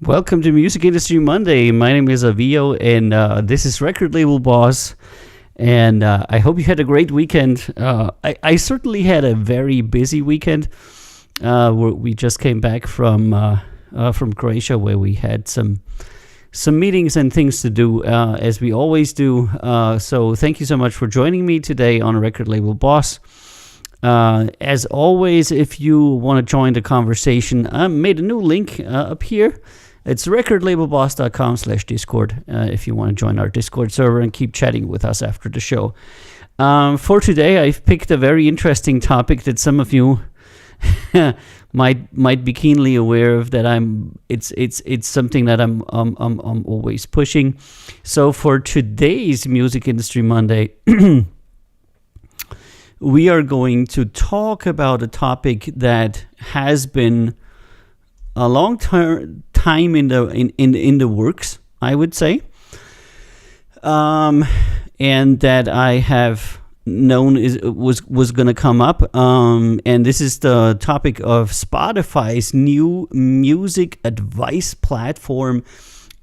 Welcome to Music Industry Monday. My name is Avio, and this is Record Label Boss. And I hope you had a great weekend. I certainly had a very busy weekend. We just came back from Croatia, where we had some meetings and things to do, as we always do. So thank you so much for joining me today on Record Label Boss. As always, if you want to join the conversation, I made a new link up here. It's recordlabelboss.com/Discord if you want to join our Discord server and keep chatting with us after the show. For today, I've picked a very interesting topic that some of you might be keenly aware of. That it's something that I'm always pushing. So for today's Music Industry Monday, we are going to talk about a topic that has been a long time in the works, I would say, and that I have known was going to come up. And this is the topic of Spotify's new music advice platform,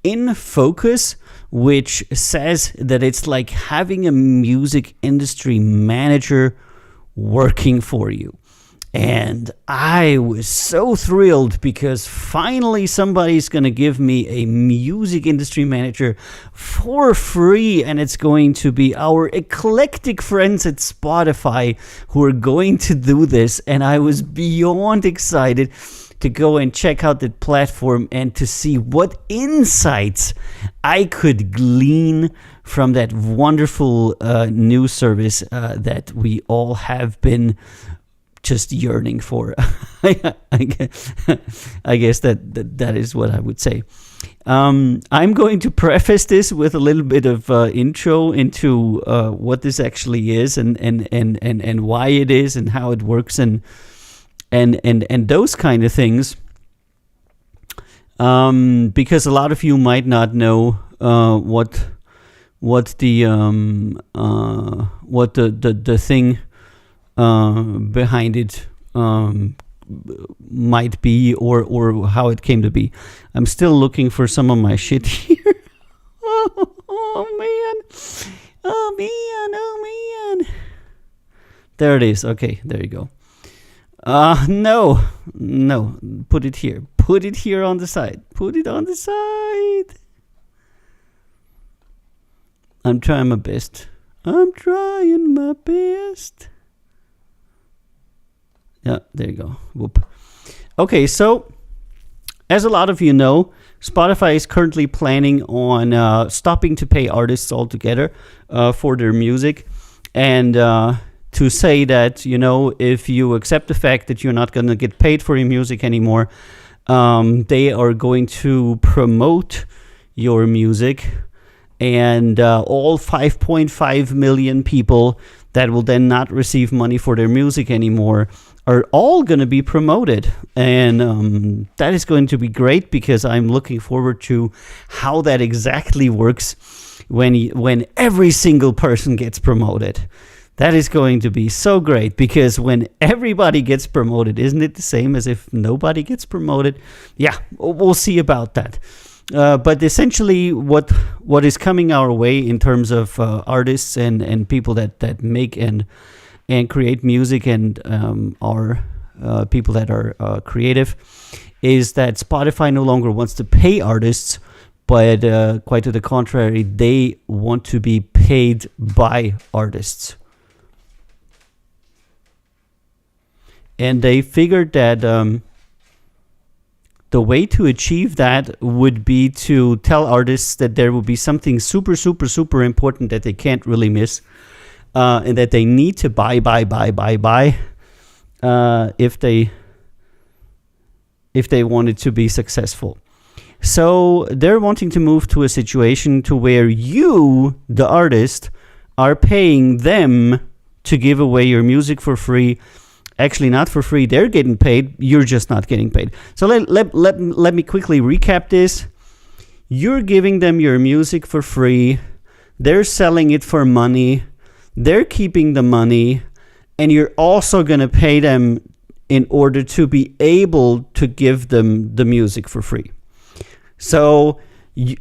In Focus, which says that it's like having a music industry manager working for you. And I was so thrilled because finally somebody's going to give me a music industry manager for free, and it's going to be our eclectic friends at Spotify who are going to do this. And I was beyond excited to go and check out the platform and to see what insights I could glean from that wonderful new service that we all have been just yearning for. I guess that is what I would say. I'm going to preface this with a little bit of intro into what this actually is and why it is and how it works and those kind of things. Because a lot of you might not know what the thing behind it might be or how it came to be. I'm still looking for some of my shit here. Oh man. There it is. Okay, there you go. No, put it here. Put it here on the side. Put it on the side. I'm trying my best. Yeah, there you go. Whoop. Okay, so as a lot of you know, Spotify is currently planning on stopping to pay artists altogether for their music. And to say that, if you accept the fact that you're not going to get paid for your music anymore, they are going to promote your music. And all 5.5 million people that will then not receive money for their music anymore are all going to be promoted. And that is going to be great because I'm looking forward to how that exactly works when every single person gets promoted. That is going to be so great because when everybody gets promoted, isn't it the same as if nobody gets promoted? Yeah, we'll see about that. But essentially, what is coming our way in terms of artists and people that make and create music and are people that are creative is that Spotify no longer wants to pay artists, but quite to the contrary, they want to be paid by artists. And they figured that the way to achieve that would be to tell artists that there will be something super, super, super important that they can't really miss, and that they need to buy if they want it to be successful. So they're wanting to move to a situation to where you, the artist, are paying them to give away your music for free. Actually, not for free. They're getting paid. You're just not getting paid. So let me quickly recap this. You're giving them your music for free. They're selling it for money. They're keeping the money. And you're also going to pay them in order to be able to give them the music for free. So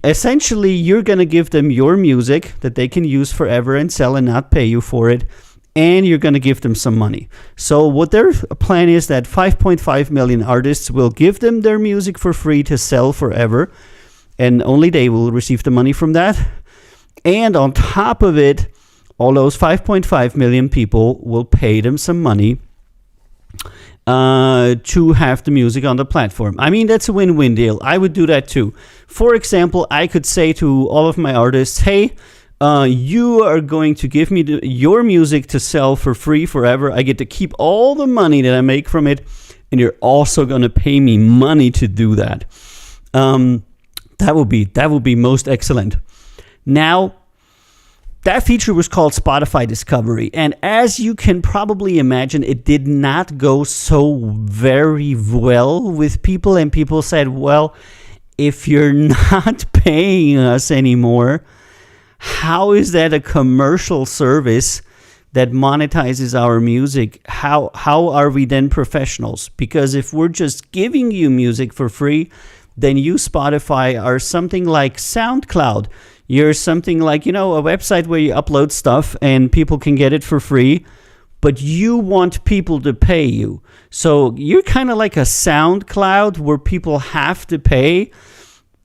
essentially, you're going to give them your music that they can use forever and sell and not pay you for it. And you're going to give them some money. So what their plan is that 5.5 million artists will give them their music for free to sell forever. And only they will receive the money from that. And on top of it, all those 5.5 million people will pay them some money to have the music on the platform. I mean, that's a win-win deal. I would do that too. For example, I could say to all of my artists, hey, you are going to give me your music to sell for free forever. I get to keep all the money that I make from it, and you're also going to pay me money to do that. That would be most excellent. Now, that feature was called Spotify Discovery, and as you can probably imagine, it did not go so very well with people, and people said, well, if you're not paying us anymore, how is that a commercial service that monetizes our music? How are we then professionals? Because if we're just giving you music for free, then you, Spotify, are something like SoundCloud. You're something like, a website where you upload stuff and people can get it for free, but you want people to pay you. So you're kind of like a SoundCloud where people have to pay,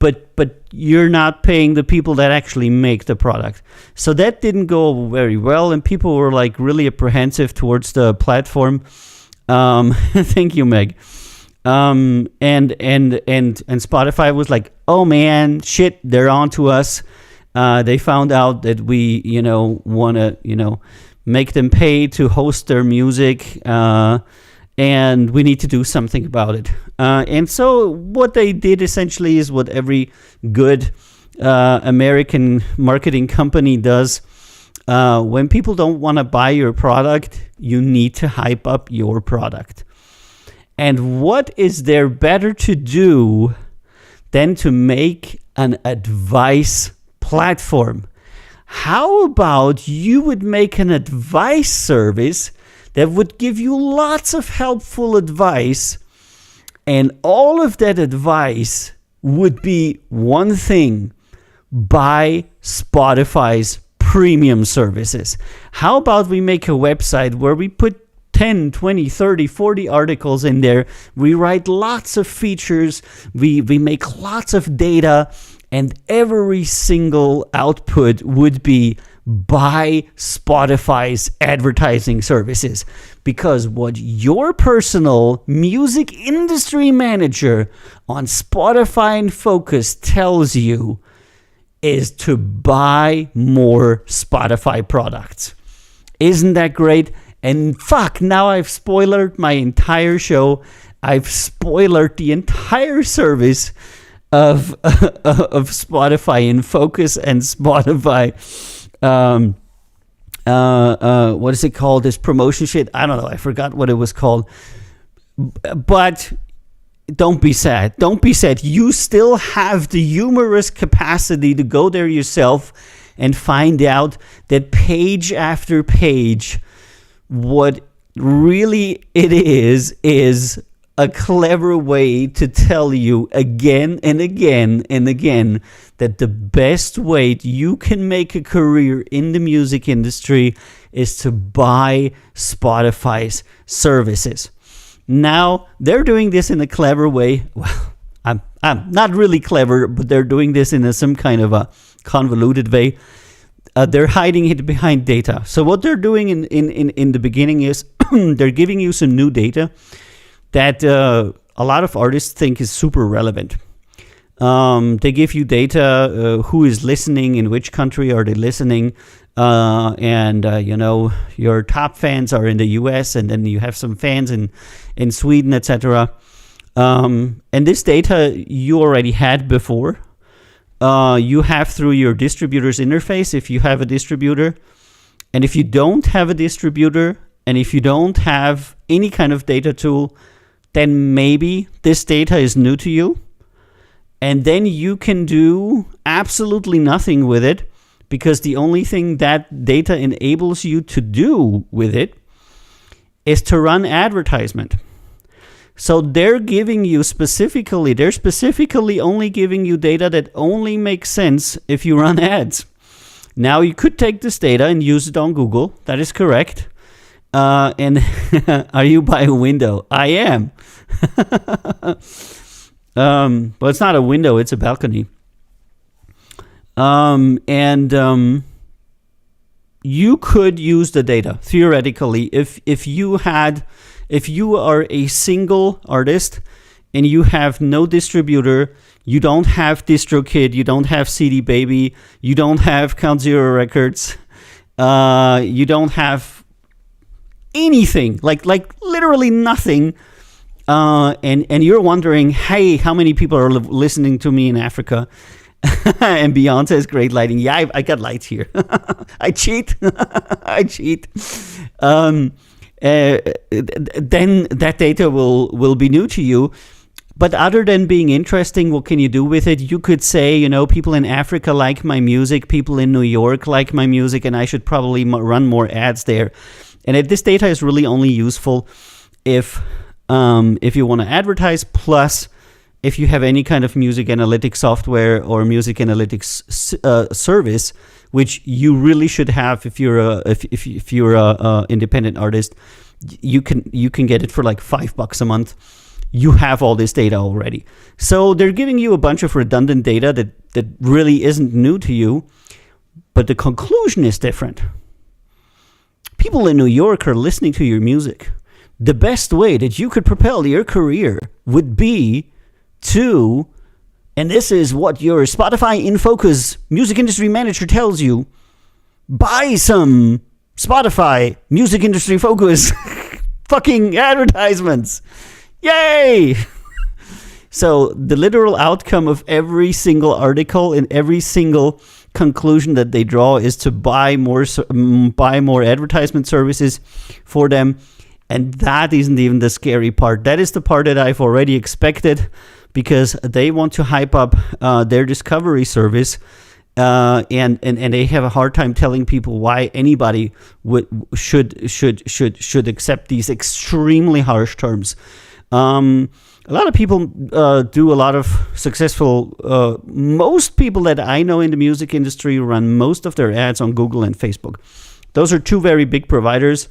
but you're not paying the people that actually make the product. So that didn't go very well, and people were like really apprehensive towards the platform. Thank you, Meg. And Spotify was like, oh man, shit, they're on to us. They found out that we, want to, make them pay to host their music. and we need to do something about it. And so what they did essentially is what every good American marketing company does. When people don't want to buy your product, you need to hype up your product. And what is there better to do than to make an advice platform? How about you would make an advice service that would give you lots of helpful advice, and all of that advice would be one thing: buy Spotify's premium services. How about we make a website where we put 10, 20, 30, 40 articles in there. We write lots of features. We make lots of data. And every single output would be buy Spotify's advertising services. Because what your personal music industry manager on Spotify in Focus tells you is to buy more Spotify products. Isn't that great? And fuck, now I've spoilered my entire show. I've spoilered the entire service of Spotify in Focus and Spotify. What is it called? This promotion shit. I don't know. I forgot what it was called. But don't be sad. Don't be sad. You still have the humorous capacity to go there yourself and find out that page after page, what really it is a clever way to tell you again and again and again that the best way you can make a career in the music industry is to buy Spotify's services. Now, they're doing this in a clever way. Well, I'm not really clever, but they're doing this in some kind of a convoluted way. They're hiding it behind data. So what they're doing in the beginning is they're giving you some new data that a lot of artists think is super relevant. They give you data, who is listening, in which country are they listening, and your top fans are in the US, and then you have some fans in Sweden, etc. And this data you already had before. You have through your distributor's interface, if you have a distributor. And if you don't have a distributor, and if you don't have any kind of data tool, then maybe this data is new to you. And then you can do absolutely nothing with it, because the only thing that data enables you to do with it is to run advertisement. So they're specifically only giving you data that only makes sense if you run ads. Now, you could take this data and use it on Google. That is correct. And are you by a window? I am. But it's not a window, it's a balcony. You could use the data theoretically if you are a single artist and you have no distributor, you don't have DistroKid, you don't have CD Baby, you don't have Count Zero Records, you don't have anything, like literally nothing, and you're wondering, hey, how many people are listening to me in Africa? And Beyonce has great lighting. Yeah, I got lights here. I cheat. I cheat. Then that data will be new to you. But other than being interesting, what can you do with it? You could say, people in Africa like my music, people in New York like my music, and I should probably run more ads there. And this data is really only useful if you want to advertise, plus if you have any kind of music analytics software or music analytics service, which you really should have if you're a independent artist. You can get it for like $5 a month. You have all this data already. So they're giving you a bunch of redundant data that really isn't new to you, but the conclusion is different. People in New York are listening to your music. The best way that you could propel your career would be to, and this is what your Spotify in Focus music industry manager tells you, buy some Spotify music industry focus fucking advertisements. Yay! So the literal outcome of every single article and every single conclusion that they draw is to buy more advertisement services for them. And that isn't even the scary part. That is the part that I've already expected, because they want to hype up their discovery service, and they have a hard time telling people why anybody should accept these extremely harsh terms. A lot of people do a lot of successful. Most people that I know in the music industry run most of their ads on Google and Facebook. Those are two very big providers.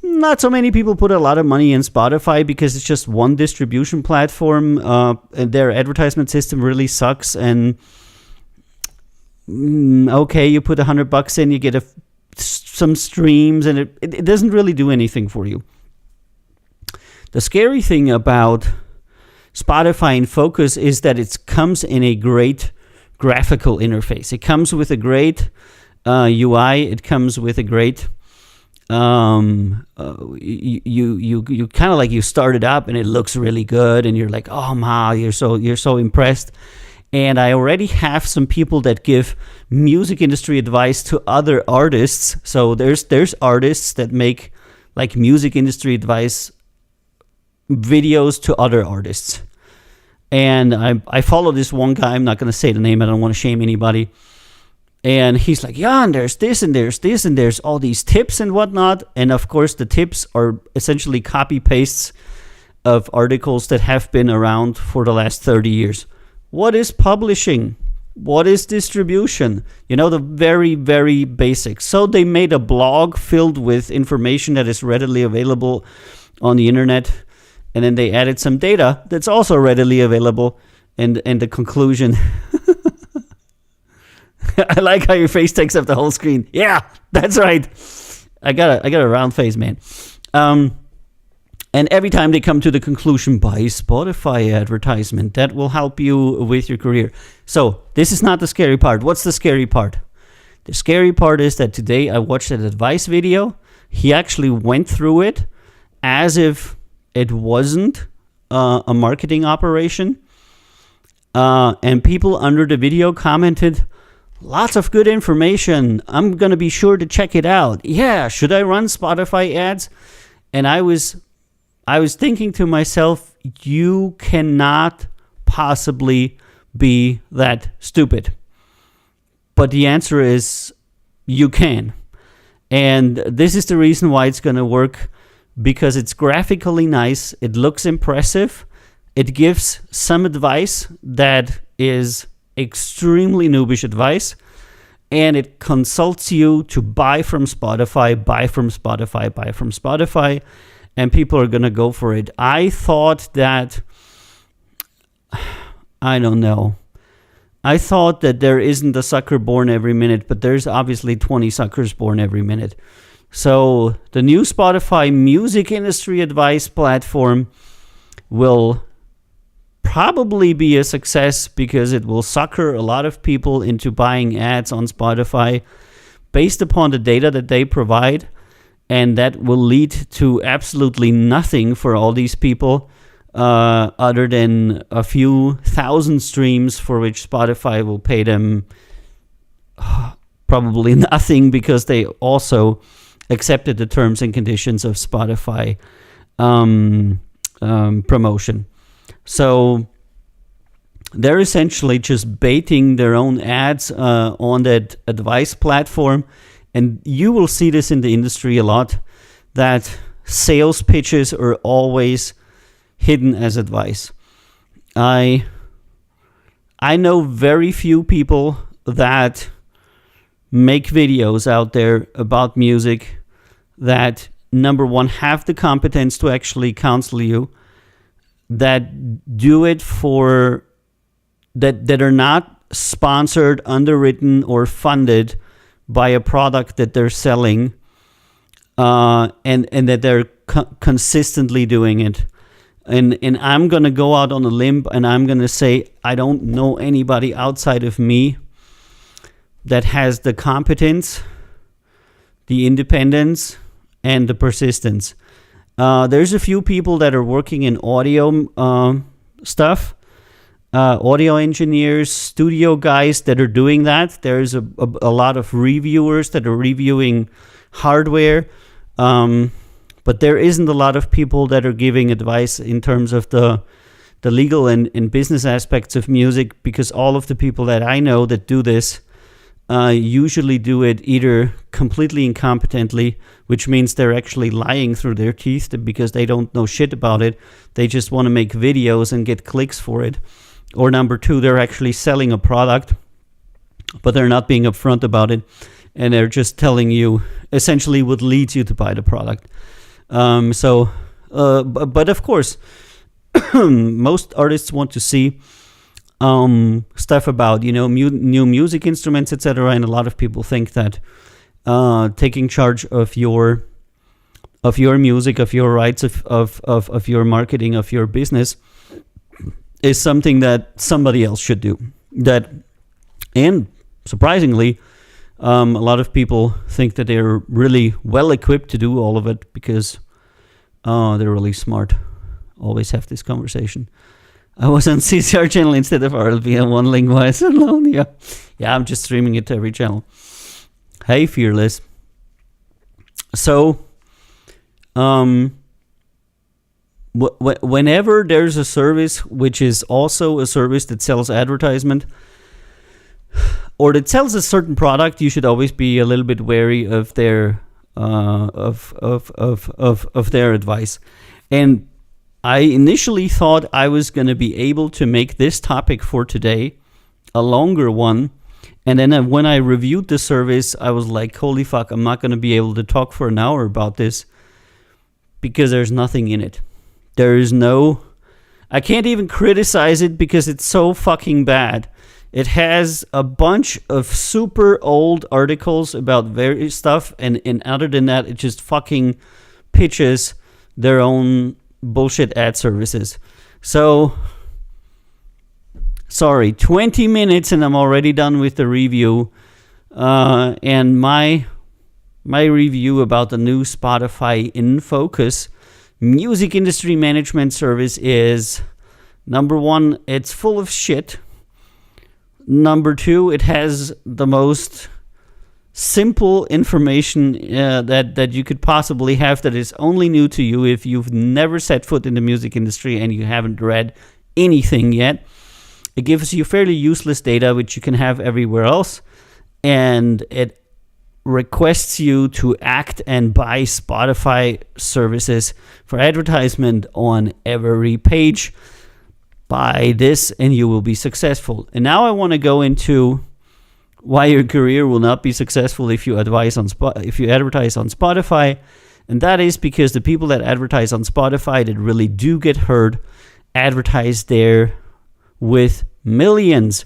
Not so many people put a lot of money in Spotify because it's just one distribution platform. And their advertisement system really sucks. And okay, you put $100 in, you get some streams, and it doesn't really do anything for you. The scary thing about Spotify in Focus is that it comes in a great graphical interface. It comes with a great UI. It comes with a great you kind of like, you start it up and it looks really good, and you're like, oh my, you're so impressed. And I already have some people that give music industry advice to other artists. So there's artists that make like music industry advice videos to other artists. And I follow this one guy. I'm not going to say the name. I don't want to shame anybody. And he's like, yeah, and there's this and there's this and there's all these tips and whatnot. And of course, the tips are essentially copy pastes of articles that have been around for the last 30 years. What is publishing? What is distribution? The very, very basics. So they made a blog filled with information that is readily available on the internet. And then they added some data that's also readily available. And the conclusion... I like how your face takes up the whole screen. Yeah, that's right. I got a round face, man. And every time they come to the conclusion, buy Spotify advertisement. That will help you with your career. So this is not the scary part. What's the scary part? The scary part is that today I watched an advice video. He actually went through it as if it wasn't a marketing operation. And people under the video commented, lots of good information. I'm going to be sure to check it out. Yeah, should I run Spotify ads? And I was thinking to myself, you cannot possibly be that stupid. But the answer is you can. And this is the reason why it's going to work, because it's graphically nice. It looks impressive. It gives some advice that is extremely noobish advice, and it consults you to buy from Spotify, and people are going to go for it. I thought that, I don't know. I thought that there isn't a sucker born every minute, but there's obviously 20 suckers born every minute. So the new Spotify music industry advice platform will probably be a success, because it will sucker a lot of people into buying ads on Spotify based upon the data that they provide, and that will lead to absolutely nothing for all these people other than a few thousand streams for which Spotify will pay them probably nothing, because they also accepted the terms and conditions of Spotify promotion. So they're essentially just baiting their own ads on that advice platform. And you will see this in the industry a lot, that sales pitches are always hidden as advice. I know very few people that make videos out there about music that, number one, have the competence to actually counsel you, that do it for that are not sponsored, underwritten, or funded by a product that they're selling, and that they're consistently doing it. And I'm gonna go out on a limb, and I'm gonna say I don't know anybody outside of me that has the competence, the independence, and the persistence. There's a few people that are working in audio stuff, audio engineers, studio guys that are doing that. There's a lot of reviewers that are reviewing hardware, but there isn't a lot of people that are giving advice in terms of the legal and business aspects of music, because all of the people that I know that do this usually do it either completely incompetently, which means they're actually lying through their teeth because they don't know shit about it. They just want to make videos and get clicks for it. Or number two, they're actually selling a product, but they're not being upfront about it, and they're just telling you essentially what leads you to buy the product. But of course, most artists want to see stuff about, new music instruments, etc. And a lot of people think that taking charge of your music, of your rights, of your marketing, of your business is something that somebody else should do. And surprisingly, a lot of people think that they're really well equipped to do all of it because they're really smart. Always have this conversation. I was on CCR channel instead of RLB One Lingua alone. Yeah, I'm just streaming it to every channel. Hey, Fearless. So, whenever there's a service which is also a service that sells advertisement or that sells a certain product, you should always be a little bit wary of their of their advice. And I initially thought I was going to be able to make this topic for today a longer one. And then when I reviewed the service, I was like, holy fuck, I'm not going to be able to talk for an hour about this because there's nothing in it. I can't even criticize it because it's so fucking bad. It has a bunch of super old articles about various stuff. And other than that, it just fucking pitches their own bullshit ad services. So, sorry, 20 minutes and I'm already done with the review. And my review about the new Spotify InFocus music industry management service is, number one, it's full of shit. Number two, it has the most simple information that you could possibly have that is only new to you if you've never set foot in the music industry and you haven't read anything yet. It gives you fairly useless data which you can have everywhere else, and it requests you to act and buy Spotify services for advertisement on every page. Buy this and you will be successful. And now I want to go into why your career will not be successful if you advertise on Spotify. And that is because the people that advertise on Spotify that really do get heard advertise there with millions.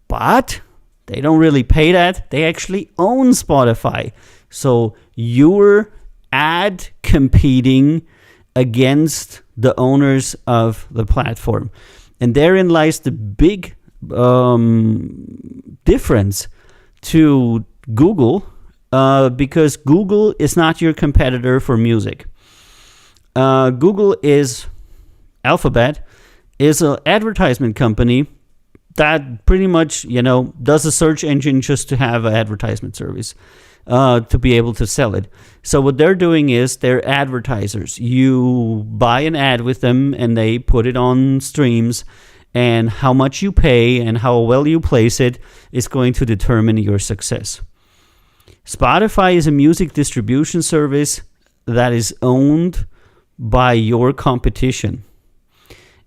But they don't really pay that. They actually own Spotify. So you're ad competing against the owners of the platform. And therein lies the big difference to Google, because Google is not your competitor for music. Google is Alphabet, is an advertisement company that pretty much, does a search engine just to have an advertisement service, to be able to sell it. So what they're doing is they're advertisers. You buy an ad with them and they put it on streams, and how much you pay and how well you place it is going to determine your success. Spotify is a music distribution service that is owned by your competition.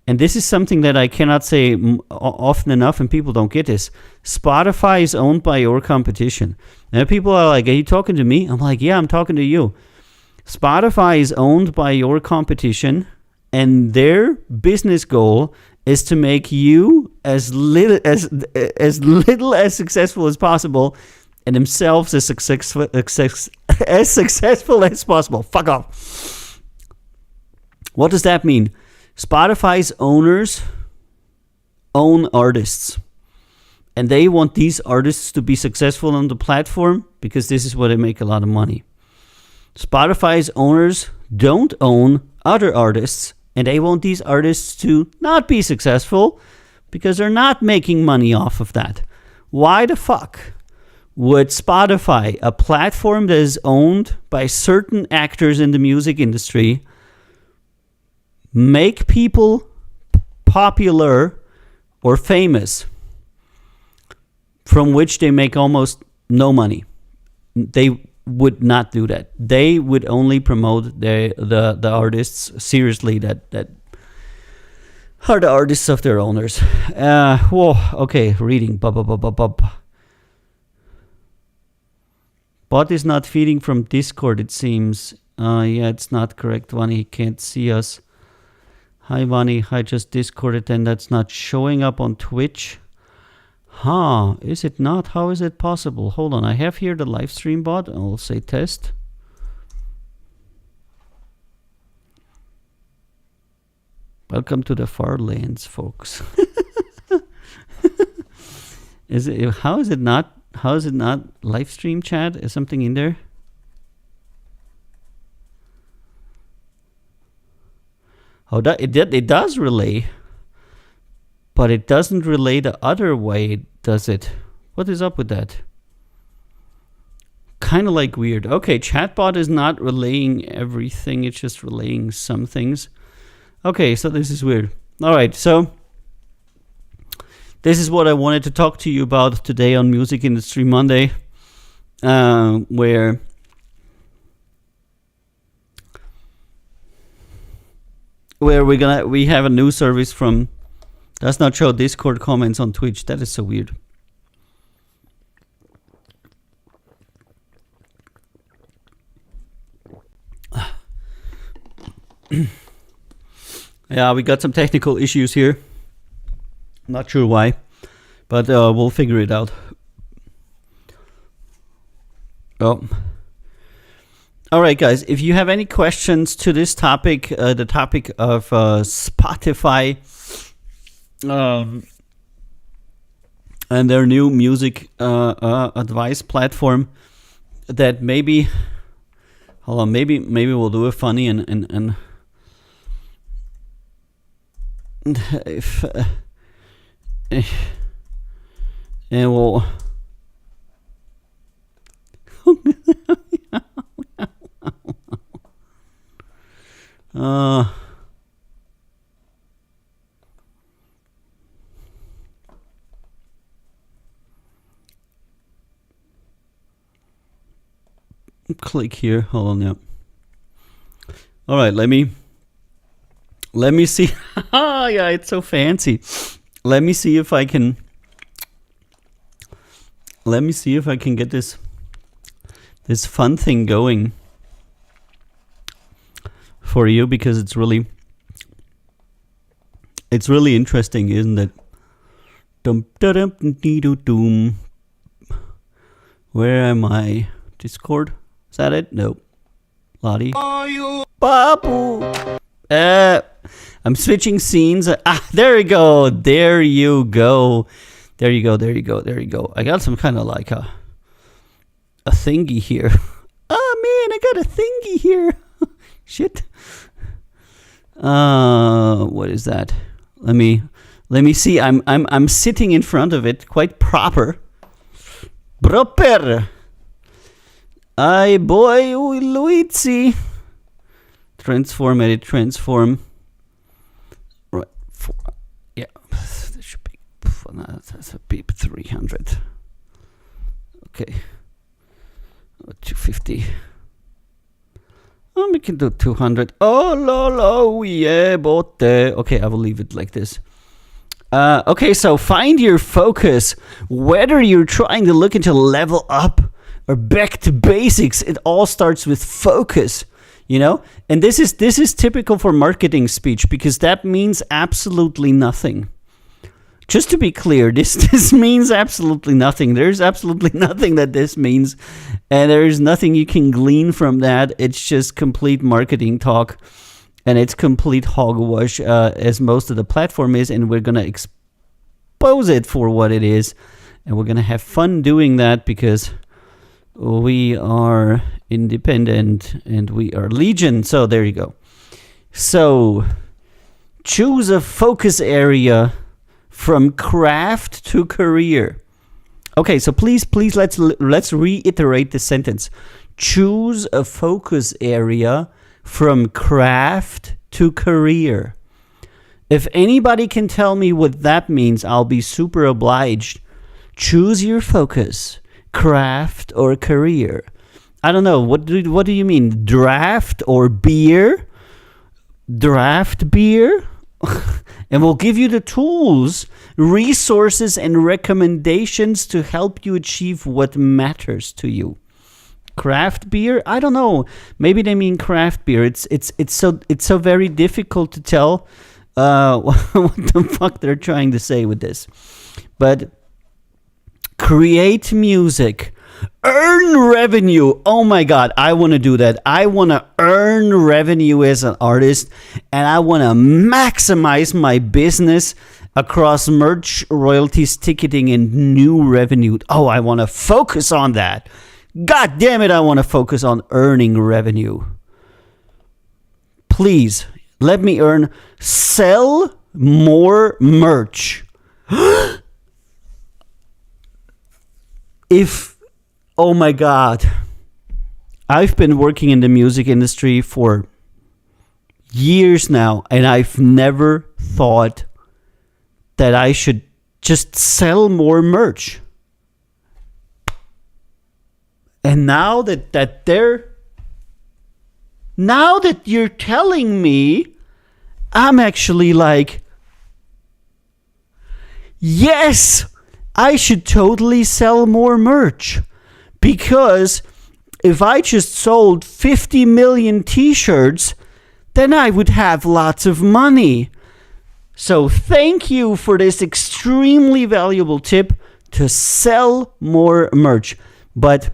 And this is something that I cannot say often enough, and people don't get this. Spotify is owned by your competition. And people are like, are you talking to me? I'm like, yeah, I'm talking to you. Spotify is owned by your competition, and their business goal is to make you as little as successful as possible, and themselves as successful as possible. Fuck off. What does that mean? Spotify's owners own artists, and they want these artists to be successful on the platform because this is where they make a lot of money. Spotify's owners don't own other artists, and they want these artists to not be successful because they're not making money off of that. Why the fuck would Spotify, a platform that is owned by certain actors in the music industry, make people popular or famous from which they make almost no money? They would not do that. They would only promote the artists seriously that are the artists of their owners. Okay, reading. Bot is not feeding from Discord, it seems. Yeah, it's not correct, Vani. He can't see us. Hi, Vani. I just Discorded and that's not showing up on Twitch. Huh, is it not? How is it possible? Hold on, I have here the live stream bot. I'll say test. Welcome to the far lands, folks. How is it not live stream chat? Is something in there? Oh, it does relay. But it doesn't relay the other way, does it? What is up with that? Kind of like weird. Okay, chatbot is not relaying everything. It's just relaying some things. Okay, so this is weird. All right, so this is what I wanted to talk to you about today on Music Industry Monday, where we have a new service from. Does not show Discord comments on Twitch. That is so weird. Yeah, we got some technical issues here. Not sure why, but we'll figure it out. Oh. All right, guys. If you have any questions to this topic, the topic of Spotify, and their new music advice platform, that maybe, hold on, maybe we'll do a funny and if and we'll click here. Hold on, yeah. All right, let me see. Yeah, it's so fancy. Let me see if I can get this fun thing going for you, because it's really interesting, isn't it? Dum dum dum. Where am I? Discord? Is that it? Nope. Lottie. Babu. I'm switching scenes. There you go. There you go. I got some kind of like a thingy here. Oh man, I got a thingy here. Shit. What is that? Let me see. I'm sitting in front of it, quite proper. Proper. Ay boy, Luigi. Transform, edit, transform. Right, yeah, that should be. That's a beep 300. Okay, 250. Oh, we can do 200. Oh, lolo, yeah, bote. Okay, I will leave it like this. Okay, so find your focus. Whether you're trying to look into level up or back to basics, it all starts with focus, you know? And this is typical for marketing speech, because that means absolutely nothing. Just to be clear, this means absolutely nothing. There's absolutely nothing that this means, and there's nothing you can glean from that. It's just complete marketing talk, and it's complete hogwash, as most of the platform is, and we're going to expose it for what it is, and we're going to have fun doing that, because We are independent and we are legion. So there you go. So choose a focus area from craft to career. Okay, so please let's reiterate the sentence. Choose a focus area from craft to career. If anybody can tell me what that means, I'll be super obliged. Choose your focus, craft or career. I don't know. What do you mean? Draft or beer? Draft beer? And we'll give you the tools, resources, and recommendations to help you achieve what matters to you. Craft beer? I don't know. Maybe they mean craft beer. It's so very difficult to tell what the fuck they're trying to say with this. But create music. Earn revenue. Oh my God, I want to do that. I want to earn revenue as an artist, and I want to maximize my business across merch, royalties, ticketing, and new revenue. Oh, I want to focus on that. God damn it, I want to focus on earning revenue. Please, let me sell more merch. Oh my God, I've been working in the music industry for years now, and I've never thought that I should just sell more merch. And now that you're telling me, I'm actually like, yes, I should totally sell more merch. Because if I just sold 50 million t-shirts, then I would have lots of money. So thank you for this extremely valuable tip to sell more merch. But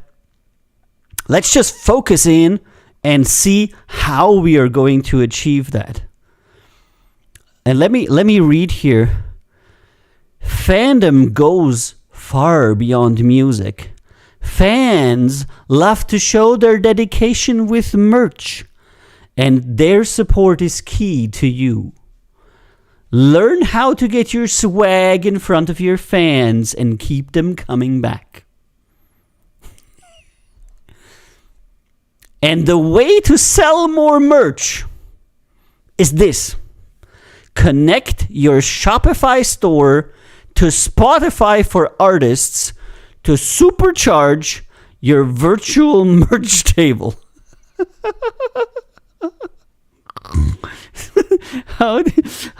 let's just focus in and see how we are going to achieve that. And let me read here. Fandom goes far beyond music. Fans love to show their dedication with merch, and their support is key to you. Learn how to get your swag in front of your fans and keep them coming back. And the way to sell more merch is this. Connect your Shopify store to Spotify for Artists to supercharge your virtual merch table. Hold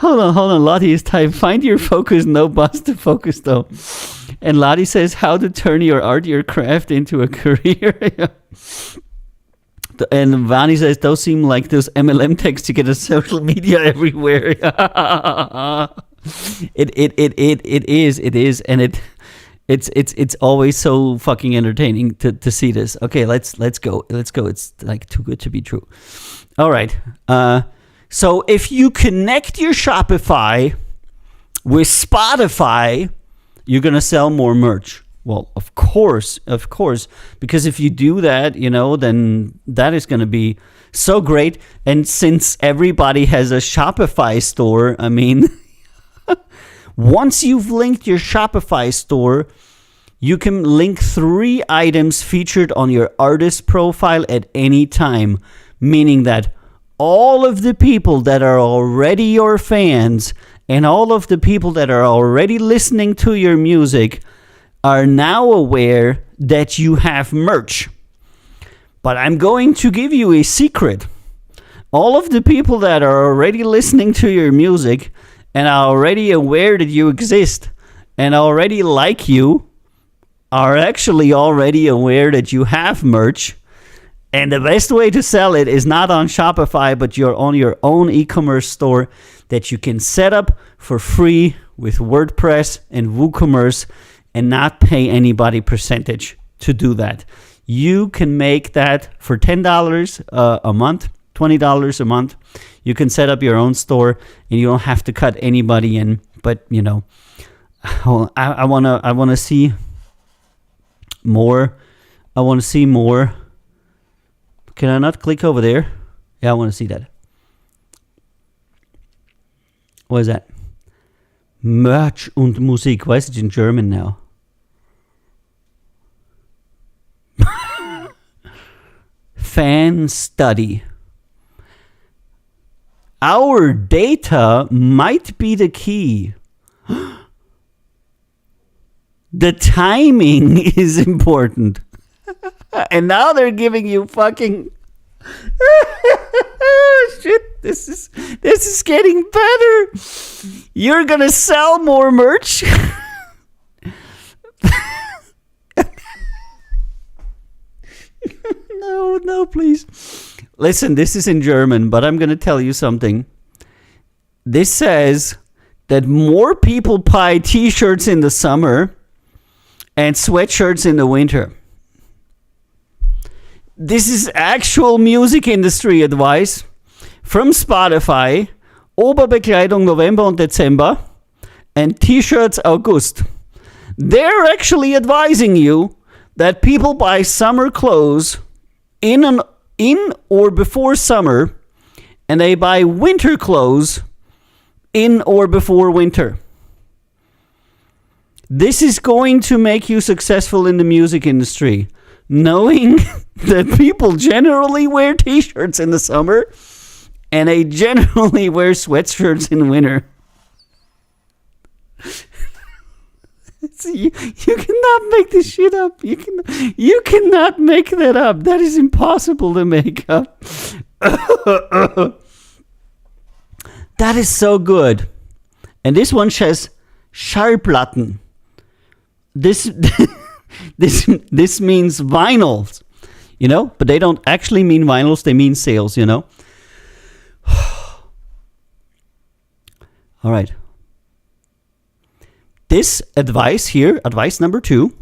on. Lottie is typing, find your focus, no bus to focus though. And Lottie says, how to turn your art, your craft into a career. And Vani says, those seem like those MLM texts you get on social media everywhere. It is, and it's always so fucking entertaining to see this. Okay, let's go. It's like too good to be true. All right. So if you connect your Shopify with Spotify, you're gonna sell more merch. Well, of course, because if you do that, then that is going to be so great. And since everybody has a Shopify store, I mean, once you've linked your Shopify store, you can link 3 items featured on your artist profile at any time, meaning that all of the people that are already your fans and all of the people that are already listening to your music are now aware that you have merch. But I'm going to give you a secret. All of the people that are already listening to your music and are already aware that you exist and already like you are actually already aware that you have merch. And the best way to sell it is not on Shopify, but you're on your own e-commerce store that you can set up for free with WordPress and WooCommerce and not pay anybody percentage to do that. You can make that for $10 a month, $20 a month. You can set up your own store and you don't have to cut anybody in. But I wanna see more I want to see more. Can I not click over there? Yeah, I want to see that. What is that? Merch und Musik. Why is it in German now? Fan study. Our data might be the key. The timing is important. And now they're giving you fucking shit. This is getting better. You're gonna sell more merch. No, please. Listen, this is in German, but I'm gonna tell you something. This says that more people buy t-shirts in the summer and sweatshirts in the winter. This is actual music industry advice from Spotify. Oberbekleidung November und Dezember and t-shirts August. They're actually advising you that people buy summer clothes in or before summer, and they buy winter clothes in or before winter. This is going to make you successful in the music industry, knowing that people generally wear t-shirts in the summer and they generally wear sweatshirts in winter. You cannot make this shit up. You cannot make that up. That is impossible to make up. That is so good. And this one says Schallplatten. This means vinyls, but they don't actually mean vinyls, they mean sales, All right. This advice here, advice number 2,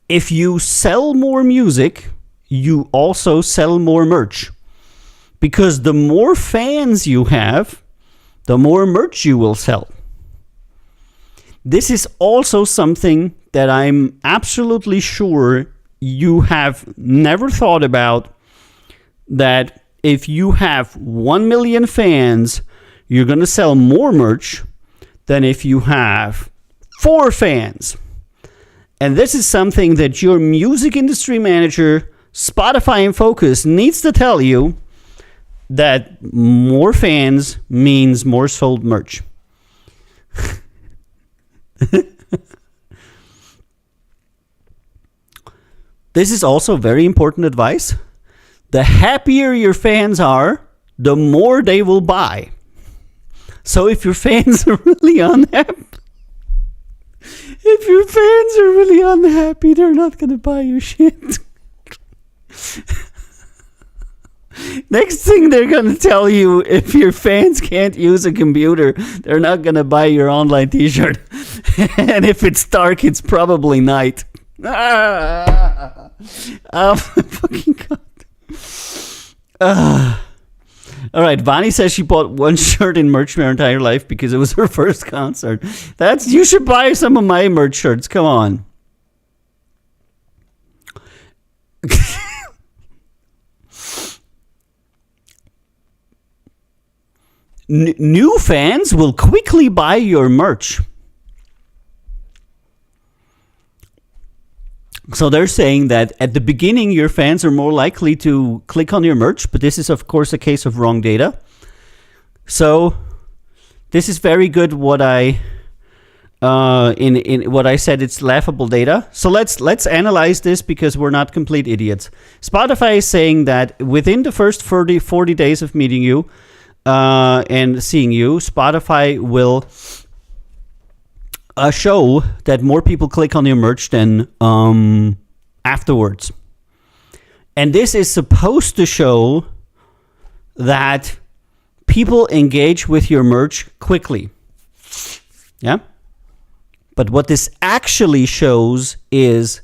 if you sell more music, you also sell more merch. Because the more fans you have, the more merch you will sell. This is also something that I'm absolutely sure you have never thought about, that if you have 1 million fans, you're going to sell more merch than if you have 4 fans. And this is something that your music industry manager, Spotify and Focus, needs to tell you, that more fans means more sold merch. This is also very important advice. The happier your fans are, the more they will buy. So if your fans are really unhappy, they're not going to buy your shit. Next thing they're going to tell you, if your fans can't use a computer, they're not going to buy your online t-shirt. And if it's dark, it's probably night. Oh my fucking God. All right, Vani says she bought 1 shirt in merch her entire life because it was her first concert. You should buy some of my merch shirts. Come on. New fans will quickly buy your merch. So they're saying that at the beginning, your fans are more likely to click on your merch, but this is, of course, a case of wrong data. So this is very good. What I in what I said, it's laughable data. So let's analyze this, because we're not complete idiots. Spotify is saying that within the first 40 days of meeting you and seeing you, Spotify will show that more people click on your merch than afterwards. And this is supposed to show that people engage with your merch quickly. Yeah? But what this actually shows is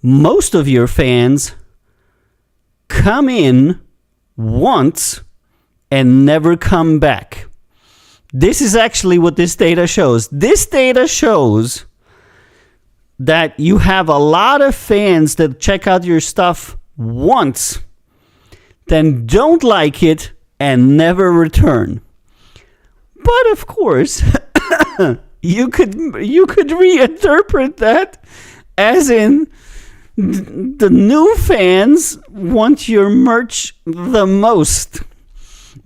most of your fans come in once and never come back. This is actually what this data shows. This data shows that you have a lot of fans that check out your stuff once, then don't like it and never return. But of course, you could reinterpret that as in the new fans want your merch the most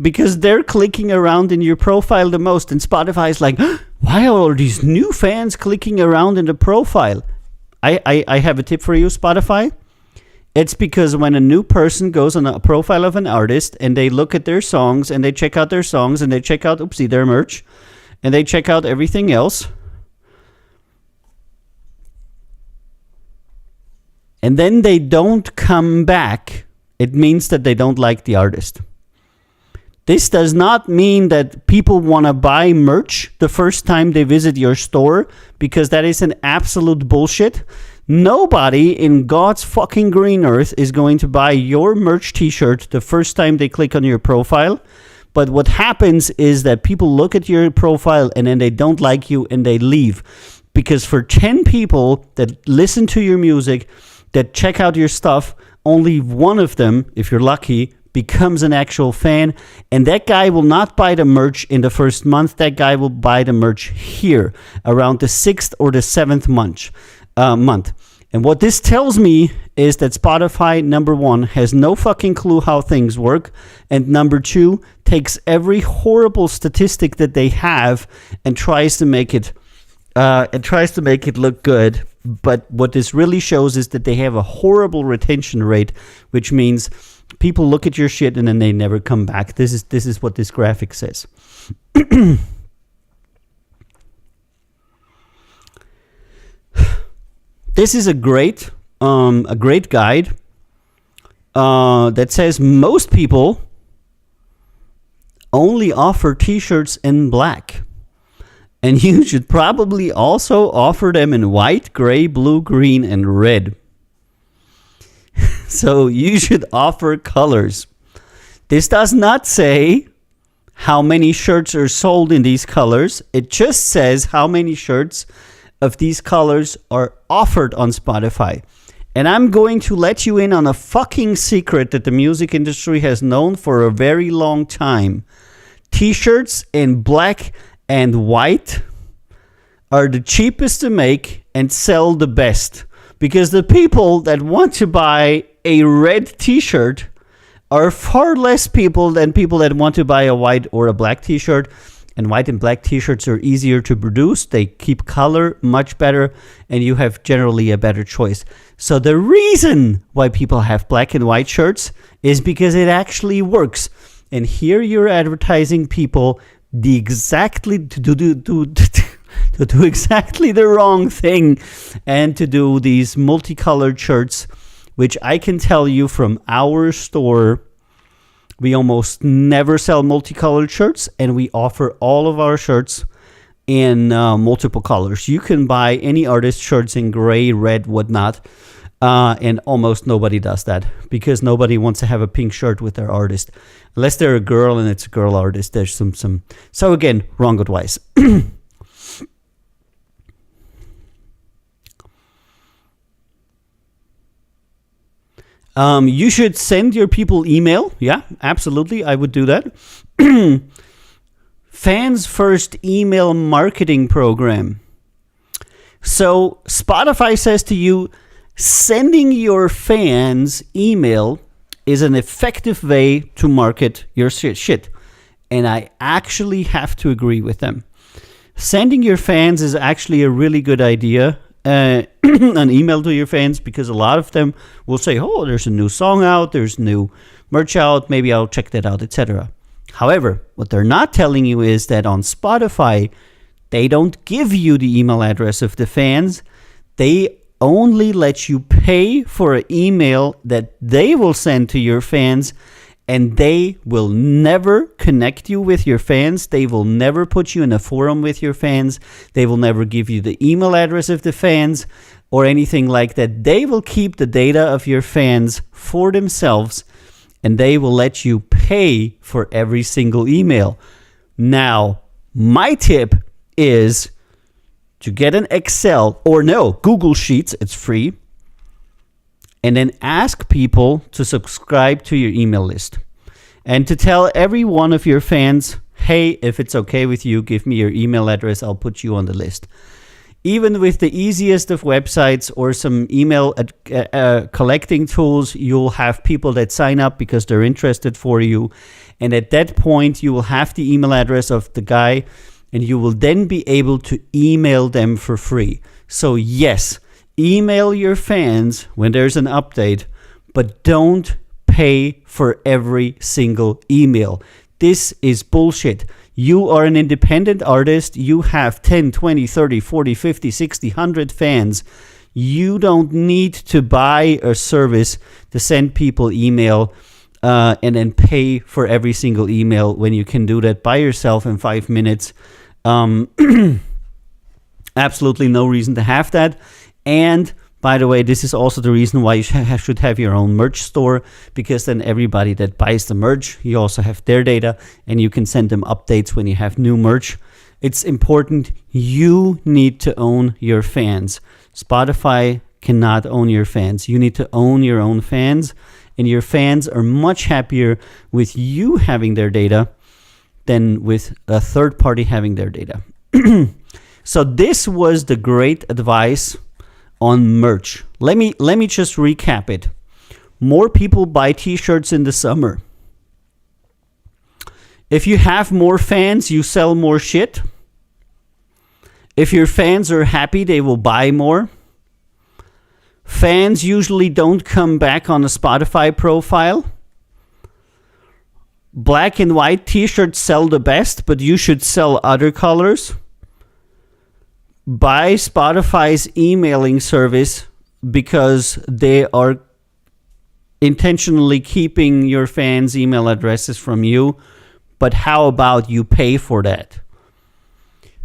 because they're clicking around in your profile the most, and Spotify is like, why are all these new fans clicking around in the profile? I have a tip for you, Spotify. It's because when a new person goes on a profile of an artist and they look at their songs and they check out their songs and they check out, their merch, and they check out everything else, and then they don't come back, it means that they don't like the artist. This does not mean that people want to buy merch the first time they visit your store, because that is an absolute bullshit. Nobody in God's fucking green earth is going to buy your merch t-shirt the first time they click on your profile. But what happens is that people look at your profile and then they don't like you and they leave. Because for 10 people that listen to your music, that check out your stuff, only one of them, if you're lucky, becomes an actual fan, and that guy will not buy the merch in the first month. That guy will buy the merch here around the 6th or the 7th month. And what this tells me is that Spotify, number one, has no fucking clue how things work, and number two, takes every horrible statistic that they have and tries to make it look good. But what this really shows is that they have a horrible retention rate, which means people look at your shit and then they never come back. This is what this graphic says. This is a great guide that says most people only offer t-shirts in black. And you should probably also offer them in white, gray, blue, green, and red. So you should offer colors. This does not say how many shirts are sold in these colors. It just says how many shirts of these colors are offered on Spotify. And I'm going to let you in on a fucking secret that the music industry has known for a very long time. T-shirts in black and white are the cheapest to make and sell the best. Because the people that want to buy a red t-shirt are far less people than people that want to buy a white or a black t-shirt. And white and black t-shirts are easier to produce. They keep color much better, and you have generally a better choice. So the reason why people have black and white shirts is because it actually works. And here you're advertising people to do exactly the wrong thing and to do these multicolored shirts, which I can tell you from our store, we almost never sell multicolored shirts, and we offer all of our shirts in multiple colors. You can buy any artist shirts in gray, red, whatnot, and almost nobody does that because nobody wants to have a pink shirt with their artist. Unless they're a girl and it's a girl artist, there's some. So again, wrong advice. You should send your people email. Yeah, absolutely. I would do that. Fans First email marketing program. So Spotify says to you, sending your fans email is an effective way to market your shit. And I actually have to agree with them. Sending your fans is actually a really good idea. An email to your fans, because a lot of them will say, oh, there's a new song out, there's new merch out, maybe I'll check that out, etc. However, what they're not telling you is that on Spotify, they don't give you the email address of the fans. They only let you pay for an email that they will send to your fans, and they will never connect you with your fans. They will never put you in a forum with your fans. They will never give you the email address of the fans or anything like that. They will keep the data of your fans for themselves, and they will let you pay for every single email. Now, my tip is to get an Excel or no, Google Sheets, it's free, and then ask people to subscribe to your email list and to tell every one of your fans, hey, if it's okay with you, give me your email address, I'll put you on the list. Even with the easiest of websites or some email collecting tools, you'll have people that sign up because they're interested for you. And at that point, you will have the email address of the guy, and you will then be able to email them for free. So yes, email your fans when there's an update, but don't pay for every single email. This is bullshit. You are an independent artist. You have 10, 20, 30, 40, 50, 60, 100 fans. You don't need to buy a service to send people email and then pay for every single email when you can do that by yourself in 5 minutes. Absolutely no reason to have that. And by the way, this is also the reason why you should have your own merch store, because then everybody that buys the merch, you also have their data and you can send them updates when you have new merch. It's important. You need to own your fans. Spotify cannot own your fans. You need to own your own fans, and your fans are much happier with you having their data than with a third party having their data. So this was the great advice on merch. Let me just recap it. More people buy t-shirts in the summer. If you have more fans, you sell more shit. If your fans are happy, they will buy more. Fans usually don't come back on a Spotify profile. Black and white t-shirts sell the best, but you should sell other colors. Buy Spotify's emailing service because they are intentionally keeping your fans' email addresses from you. But how about you pay for that?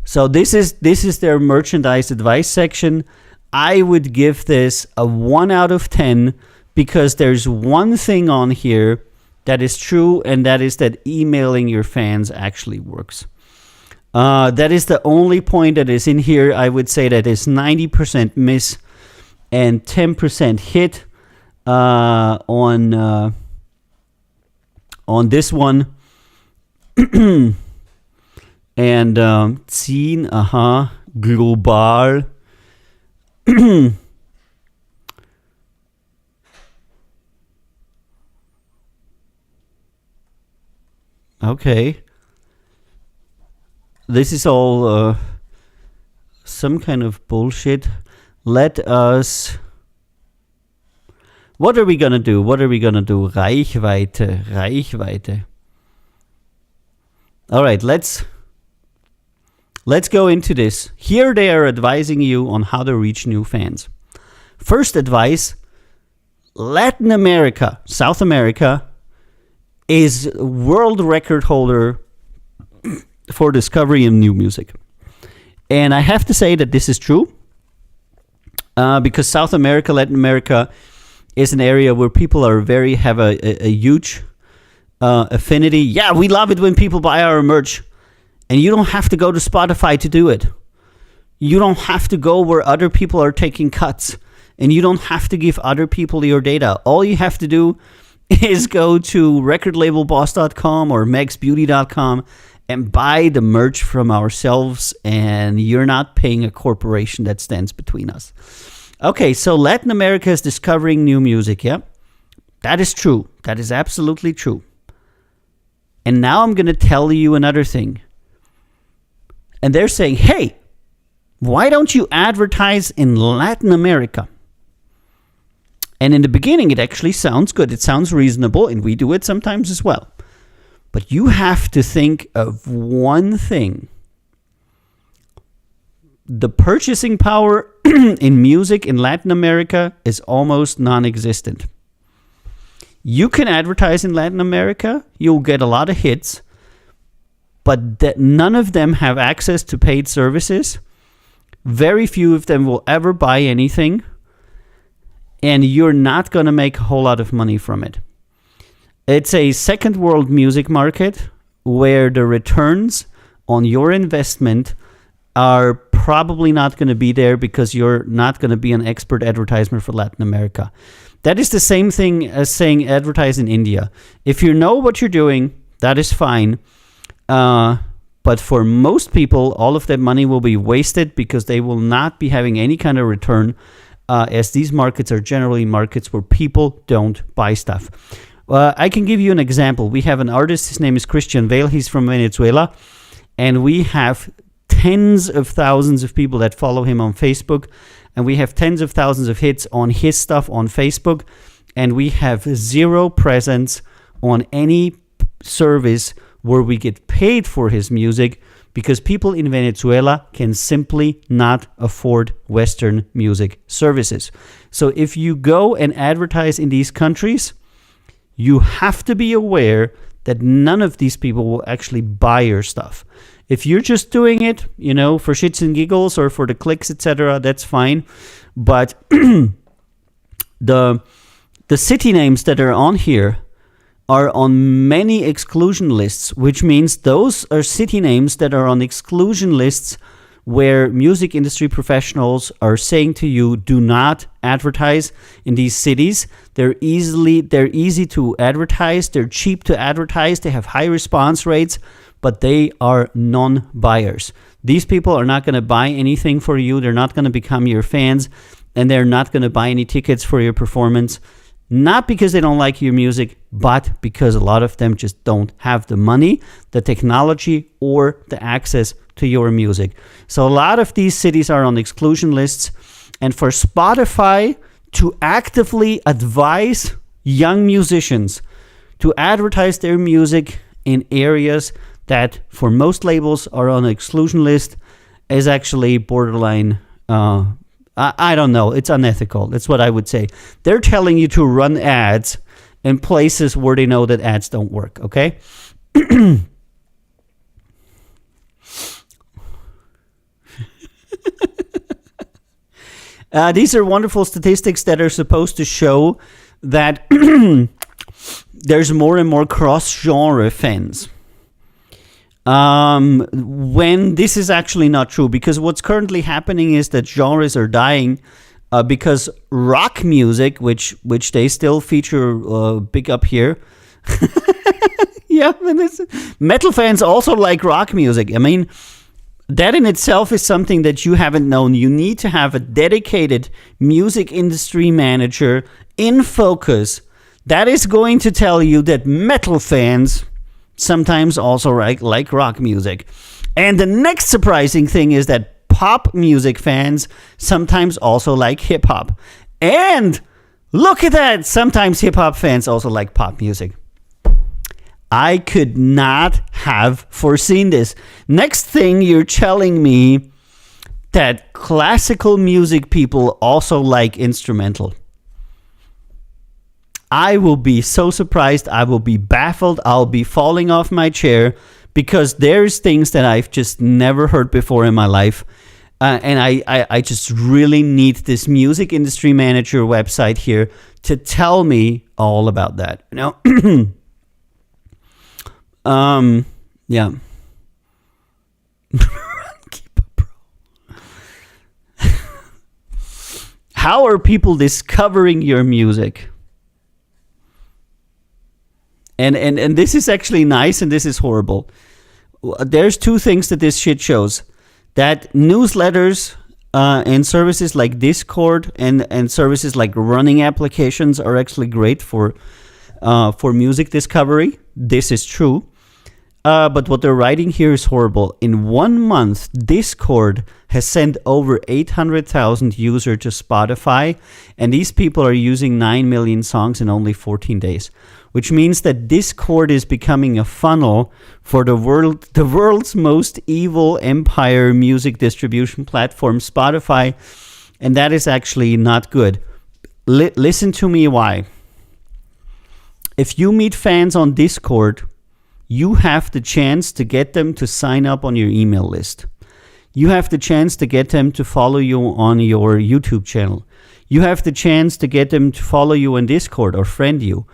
So this is their merchandise advice section. I would give this a 1 out of 10 because there's one thing on here that is true, and that is that emailing your fans actually works. That is the only point that is in here. I would say that is 90% miss and 10% hit on this one. And ziehen, global. Okay. This is all some kind of bullshit. Let us... What are we gonna do? Reichweite. All right, let's go into this. Here they are advising you on how to reach new fans. First advice, Latin America, South America, is world record holder for discovery of new music. And I have to say that this is true because South America, Latin America is an area where people are have a huge affinity. Yeah, we love it when people buy our merch. And you don't have to go to Spotify to do it. You don't have to go where other people are taking cuts. And you don't have to give other people your data. All you have to do is go to recordlabelboss.com or maxbeauty.com and buy the merch from ourselves, and you're not paying a corporation that stands between us. Okay, so Latin America is discovering new music, yeah? That is true. That is absolutely true. And now I'm going to tell you another thing. And they're saying, hey, why don't you advertise in Latin America? And in the beginning, it actually sounds good. It sounds reasonable, and we do it sometimes as well. But you have to think of one thing. The purchasing power in music in Latin America is almost non-existent. You can advertise in Latin America. You'll get a lot of hits. But that none of them have access to paid services. Very few of them will ever buy anything. And you're not going to make a whole lot of money from it. It's a second world music market where the returns on your investment are probably not going to be there because you're not going to be an expert advertiser for Latin America. That is the same thing as saying advertise in India. If you know what you're doing, that is fine. But for most people, all of that money will be wasted because they will not be having any kind of return, as these markets are generally markets where people don't buy stuff. I can give you an example. We have an artist, his name is Christian Vale, he's from Venezuela, and we have tens of thousands of people that follow him on Facebook, and we have tens of thousands of hits on his stuff on Facebook, and we have zero presence on any service where we get paid for his music because people in Venezuela can simply not afford Western music services. So if you go and advertise in these countries, you have to be aware that none of these people will actually buy your stuff. If you're just doing it, for shits and giggles or for the clicks, etc., that's fine. But the city names that are on here are on many exclusion lists, which means those are city names that are on exclusion lists where music industry professionals are saying to you, do not advertise in these cities. They're easy to advertise, they're cheap to advertise, they have high response rates, but they are non-buyers. These people are not going to buy anything for you, they're not going to become your fans, and they're not going to buy any tickets for your performance. Not because they don't like your music, but because a lot of them just don't have the money, the technology, or the access to your music. So a lot of these cities are on exclusion lists. And for Spotify to actively advise young musicians to advertise their music in areas that for most labels are on an exclusion list is actually borderline I don't know. It's unethical. That's what I would say. They're telling you to run ads in places where they know that ads don't work, okay? These are wonderful statistics that are supposed to show that there's more and more cross-genre fans. When this is actually not true, because what's currently happening is that genres are dying because rock music, which they still feature big up here. Yeah, metal fans also like rock music. I mean, that in itself is something that you haven't known. You need to have a dedicated music industry manager in focus that is going to tell you that metal fans sometimes also like rock music. And the next surprising thing is that pop music fans sometimes also like hip-hop. And look at that! Sometimes hip-hop fans also like pop music. I could not have foreseen this. Next thing, you're telling me that classical music people also like instrumental. I will be so surprised. I will be baffled. I'll be falling off my chair because there's things that I've just never heard before in my life. And I just really need this music industry manager website here to tell me all about that. Yeah. How are people discovering your music? And this is actually nice and this is horrible. There's two things that this shit shows. That newsletters and services like Discord and services like running applications are actually great for music discovery. This is true. But what they're writing here is horrible. In 1 month, Discord has sent over 800,000 users to Spotify, and these people are using 9 million songs in only 14 days, which means that Discord is becoming a funnel for the world's most evil empire music distribution platform, Spotify, and that is actually not good. Listen to me why. If you meet fans on Discord, you have the chance to get them to sign up on your email list. You have the chance to get them to follow you on your YouTube channel. You have the chance to get them to follow you on Discord or friend you,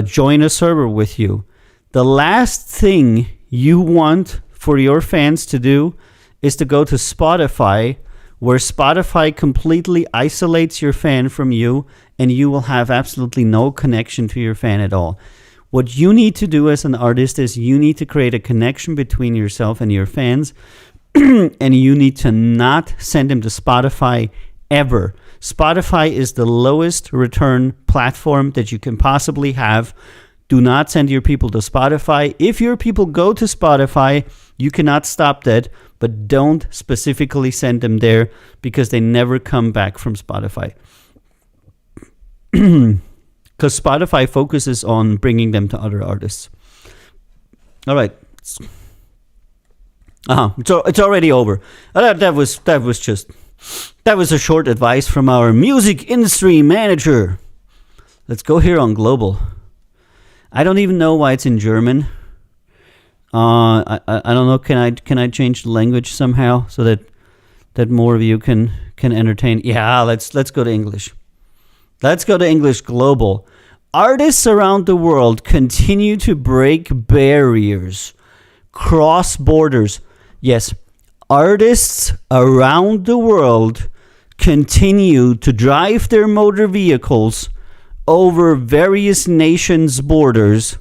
join a server with you. The last thing you want for your fans to do is to go to Spotify, where Spotify completely isolates your fan from you, and you will have absolutely no connection to your fan at all. What you need to do as an artist is you need to create a connection between yourself and your fans, and you need to not send them to Spotify ever. Spotify is the lowest return platform that you can possibly have. Do not send your people to Spotify. If your people go to Spotify, you cannot stop that, but don't specifically send them there because they never come back from Spotify. Because Spotify focuses on bringing them to other artists. All right. It's already over. That was a short advice from our music industry manager. Let's go here on global. I don't even know why it's in German. I don't know. Can I change the language somehow so that more of you can entertain? Yeah, let's go to English. Let's go to English global. Artists around the world continue to break barriers, cross borders. Yes, artists around the world continue to drive their motor vehicles over various nations' borders.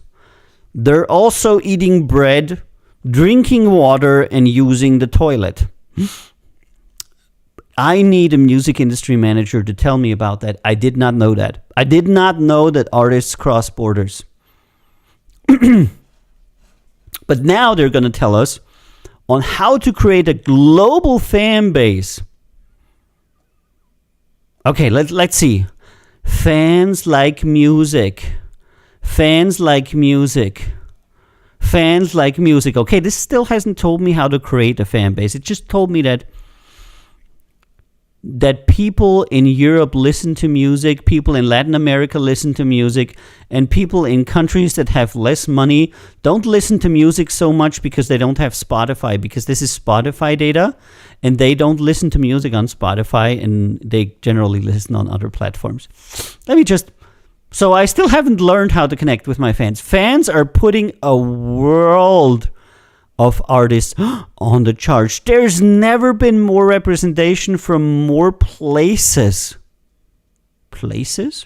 They're also eating bread, drinking water, and using the toilet. I need a music industry manager to tell me about that. I did not know that. I did not know that artists cross borders. But now they're going to tell us on how to create a global fan base. Okay, let's see. Fans like music. Fans like music. Fans like music. Okay, this still hasn't told me how to create a fan base. It just told me that people in Europe listen to music, people in Latin America listen to music, and people in countries that have less money don't listen to music so much because they don't have Spotify, because this is Spotify data, and they don't listen to music on Spotify, and they generally listen on other platforms. So I still haven't learned how to connect with my fans. Fans are putting a world of artists on the charts. There's never been more representation from more places. Places?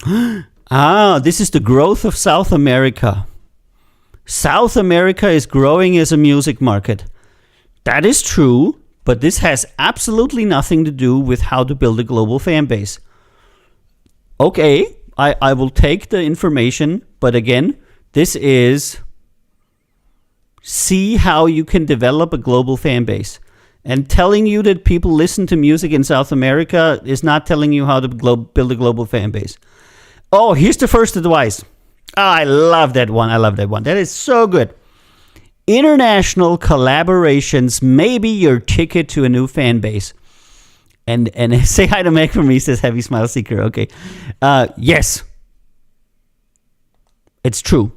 This is the growth of South America. South America is growing as a music market. That is true, but this has absolutely nothing to do with how to build a global fan base. Okay, I will take the information, but again, this is see how you can develop a global fan base. And telling you that people listen to music in South America is not telling you how to build a global fan base. Oh, here's the first advice. I love that one. That is so good. International collaborations may be your ticket to a new fan base. And say hi to Meg from me, says Heavy Smile Seeker. Okay. Yes. It's true.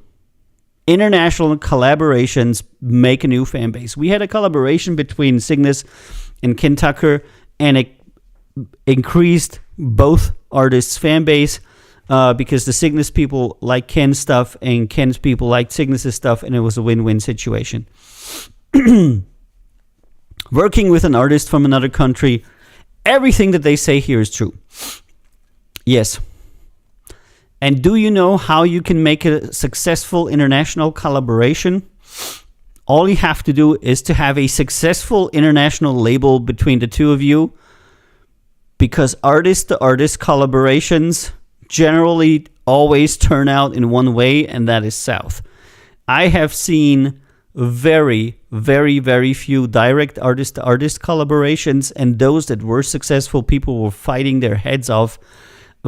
International collaborations make a new fan base. We had a collaboration between Cygnus and Ken Tucker, and it increased both artists' fan base because the Cygnus people like Ken's stuff and Ken's people liked Cygnus' stuff, and it was a win-win situation. Working with an artist from another country, everything that they say here is true. Yes. And do you know how you can make a successful international collaboration? All you have to do is to have a successful international label between the two of you, because artist-to-artist collaborations generally always turn out in one way, and that is south. I have seen very, very, very few direct artist-to-artist collaborations, and those that were successful, people were fighting their heads off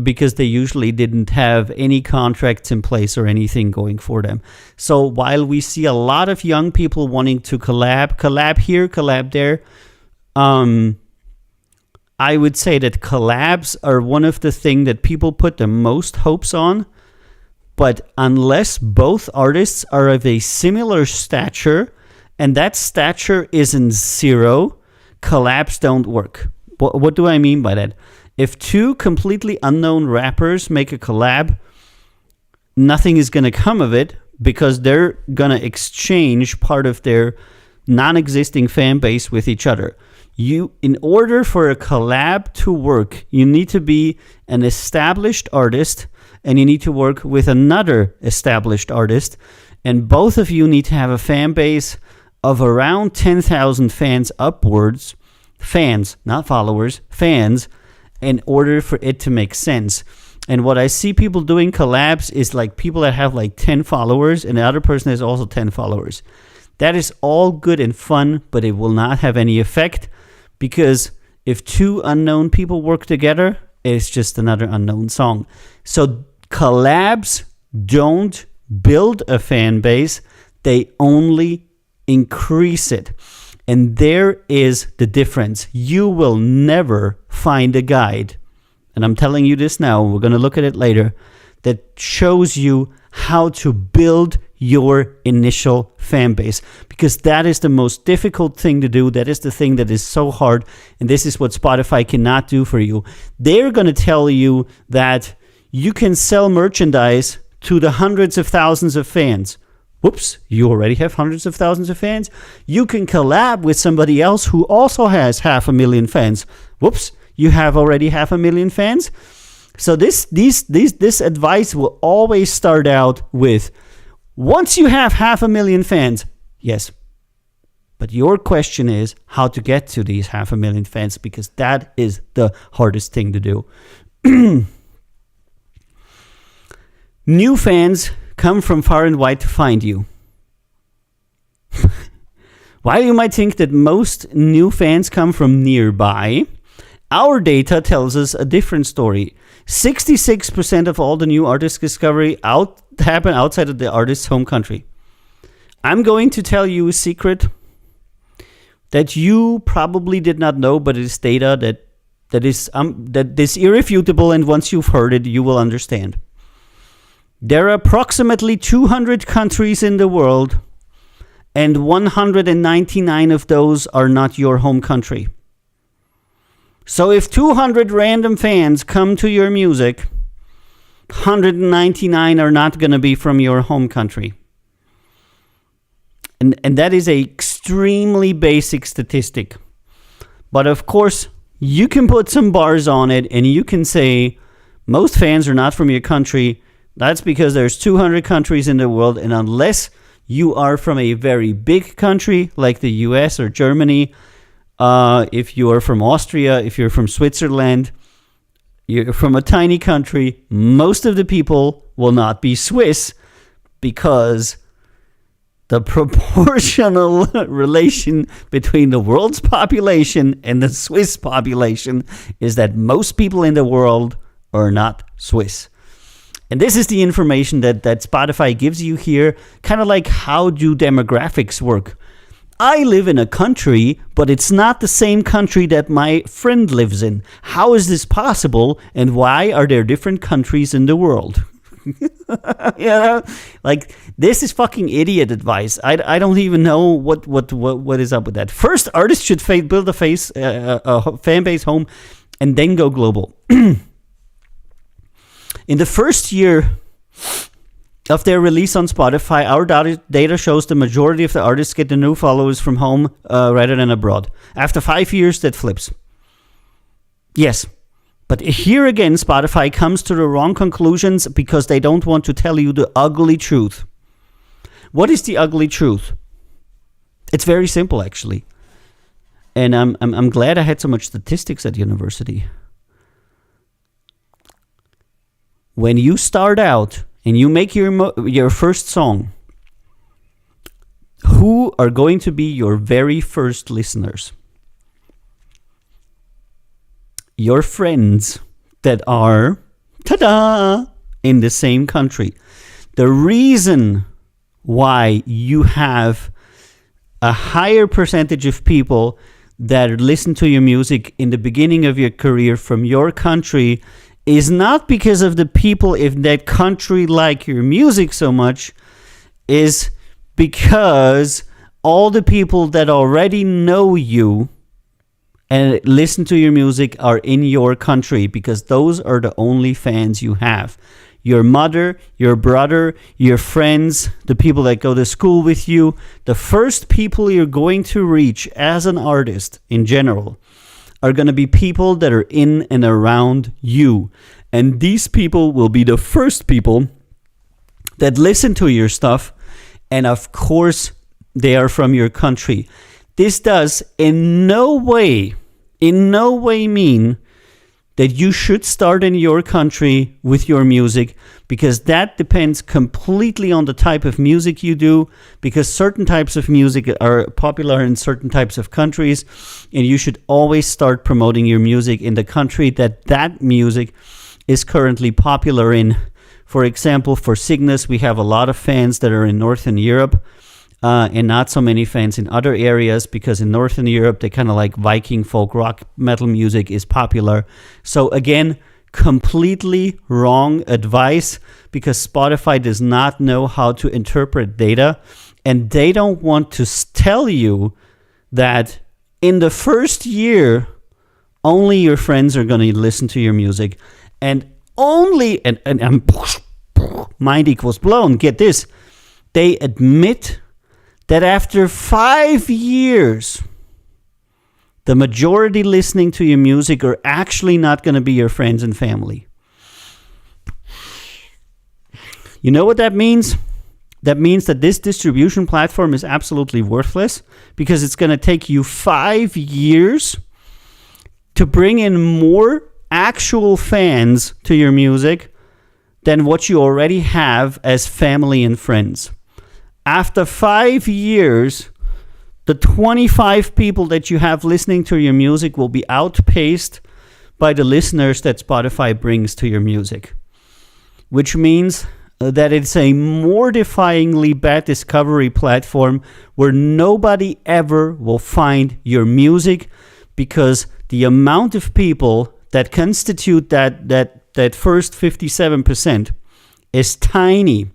because they usually didn't have any contracts in place or anything going for them. So while we see a lot of young people wanting to collab here, collab there, I would say that collabs are one of the things that people put the most hopes on. But unless both artists are of a similar stature, and that stature isn't zero, collabs don't work. What do I mean by that? If two completely unknown rappers make a collab, nothing is going to come of it because they're going to exchange part of their non-existing fan base with each other. In order for a collab to work, you need to be an established artist and you need to work with another established artist, and both of you need to have a fan base of around 10,000 fans upwards. Fans, not followers, fans, in order for it to make sense. And what I see people doing collabs is like people that have like 10 followers and the other person has also 10 followers. That is all good and fun, but it will not have any effect, because if two unknown people work together, it's just another unknown song. So collabs don't build a fan base, they only increase it. And there is the difference. You will never find a guide, and I'm telling you this now, we're going to look at it later, that shows you how to build your initial fan base, because that is the most difficult thing to do. That is the thing that is so hard, and this is what Spotify cannot do for you. They're going to tell you that you can sell merchandise to the hundreds of thousands of fans. Whoops, you already have hundreds of thousands of fans. You can collab with somebody else who also has 500,000 fans. Whoops, you have already 500,000 fans. So this advice will always start out with, once you have 500,000 fans, yes. But your question is how to get to these 500,000 fans, because that is the hardest thing to do. New fans come from far and wide to find you. While you might think that most new fans come from nearby, our data tells us a different story. 66% of all the new artist discovery happen outside of the artist's home country. I'm going to tell you a secret that you probably did not know, but it is data that is irrefutable, and once you've heard it, you will understand. There are approximately 200 countries in the world, and 199 of those are not your home country. So if 200 random fans come to your music, 199 are not going to be from your home country. And that is an extremely basic statistic. But of course, you can put some bars on it and you can say, most fans are not from your country. That's because there's 200 countries in the world, and unless you are from a very big country like the US or Germany, if you are from Austria, if you're from Switzerland, you're from a tiny country, most of the people will not be Swiss, because the proportional relation between the world's population and the Swiss population is that most people in the world are not Swiss. And this is the information that Spotify gives you here, kind of like how do demographics work. I live in a country, but it's not the same country that my friend lives in. How is this possible, and why are there different countries in the world? You know, like, this is fucking idiot advice. I don't even know what is up with that. First, artists should build a fan base home, and then go global. In the first year of their release on Spotify, our data shows the majority of the artists get the new followers from home rather than abroad. After 5 years, that flips. Yes, but here again, Spotify comes to the wrong conclusions because they don't want to tell you the ugly truth. What is the ugly truth? It's very simple, actually. And I'm glad I had so much statistics at university. When you start out and you make your first song, who are going to be your very first listeners? Your friends that are, ta-da, in the same country. The reason why you have a higher percentage of people that listen to your music in the beginning of your career from your country is not because of the people in that country like your music so much, is because all the people that already know you and listen to your music are in your country, because those are the only fans you have. your mother, your brother, your friends, the people that go to school with you. The first people you're going to reach as an artist in general are going to be people that are in and around you. And these people will be the first people that listen to your stuff. And of course, they are from your country. This does in no way mean that you should start in your country with your music, because that depends completely on the type of music you do, because certain types of music are popular in certain types of countries, and you should always start promoting your music in the country that music is currently popular in. For example, for Cygnus, we have a lot of fans that are in Northern Europe, and not so many fans in other areas, because in Northern Europe, they kind of like Viking folk rock metal music is popular. So again, completely wrong advice, because Spotify does not know how to interpret data, and they don't want to tell you that in the first year, only your friends are going to listen to your music, and only, and mind equals blown, get this, they admit that after 5 years, the majority listening to your music are actually not going to be your friends and family. You know what that means? That means that this distribution platform is absolutely worthless, because it's going to take you 5 years to bring in more actual fans to your music than what you already have as family and friends. After 5 years, the 25 people that you have listening to your music will be outpaced by the listeners that Spotify brings to your music, which means that it's a mortifyingly bad discovery platform where nobody ever will find your music, because the amount of people that constitute that first 57% is tiny.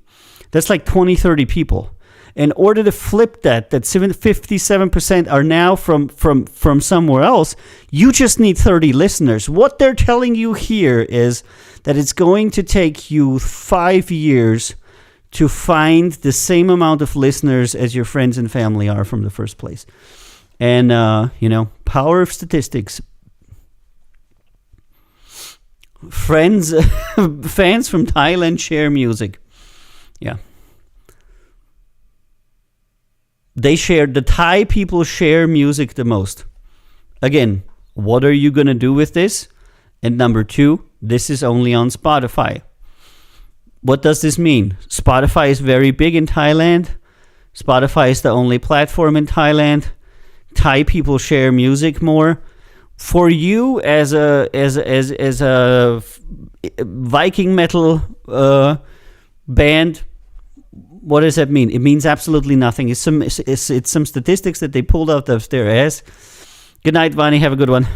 That's like 20, 30 people. In order to flip that 57% are now from somewhere else, you just need 30 listeners. What they're telling you here is that it's going to take you 5 years to find the same amount of listeners as your friends and family are from the first place. And, power of statistics. Fans from Thailand share music. Yeah. The Thai people share music the most. Again, what are you going to do with this? And number two, this is only on Spotify. What does this mean? Spotify is very big in Thailand. Spotify is the only platform in Thailand. Thai people share music more. For you as a Viking metal band, what does that mean? It means absolutely nothing. It's some statistics that they pulled out of their ass. Good night, Vani. Have a good one.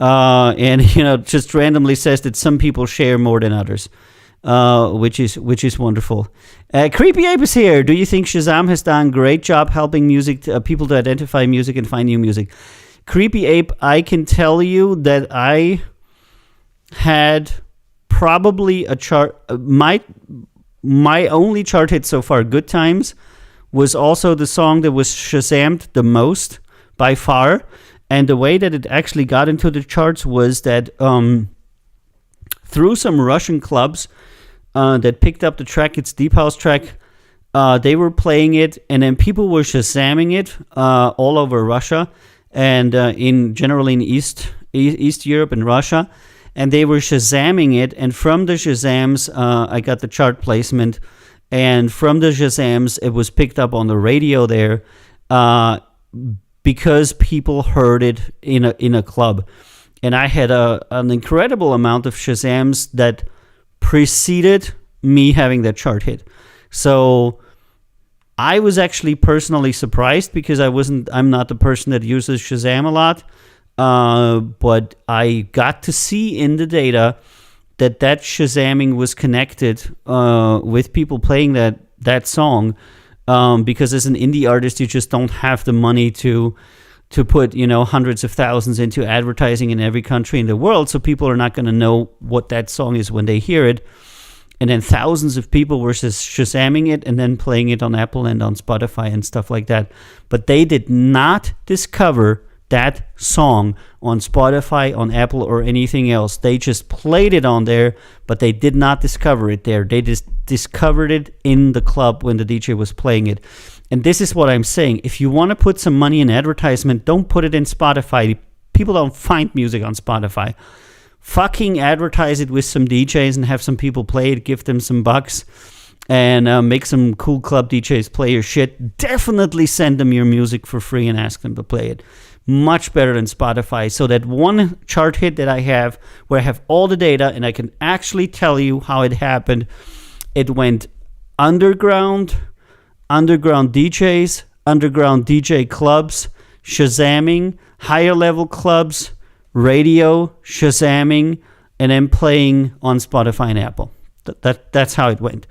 And just randomly says that some people share more than others, which is wonderful. Creepy Ape is here. Do you think Shazam has done a great job helping people to identify music and find new music? Creepy Ape, I can tell you that I had probably a chart. My only chart hit so far, Good Times, was also the song that was Shazammed the most by far. And the way that it actually got into the charts was that through some Russian clubs that picked up the track, it's Deep House track, they were playing it, and then people were Shazamming it all over Russia, and generally in East Europe and Russia. And they were Shazamming it, and from the Shazams, I got the chart placement, and from the Shazams, it was picked up on the radio there, because people heard it in a club. And I had an incredible amount of Shazams that preceded me having that chart hit. So I was actually personally surprised, because I'm not the person that uses Shazam a lot. But I got to see in the data that Shazamming was connected with people playing that song, because as an indie artist, you just don't have the money to put hundreds of thousands into advertising in every country in the world, so people are not going to know what that song is when they hear it. and then thousands of people were shazamming it and then playing it on Apple and on Spotify and stuff like that. But they did not discover that song on Spotify, on Apple, or anything else. They just played it on there, but they did not discover it there. They just discovered it in the club when the DJ was playing it. And this is what I'm saying. If you want to put some money in advertisement, don't put it in Spotify. People don't find music on Spotify. Fucking advertise it with some DJs and have some people play it, give them some bucks, and make some cool club DJs play your shit. Definitely send them your music for free and ask them to play it. Much better than Spotify. So that one chart hit that I have, where I have all the data and I can actually tell you how it happened. It went underground DJs, underground DJ clubs, shazamming, higher level clubs, radio, shazamming, and then playing on Spotify and Apple. That's how it went.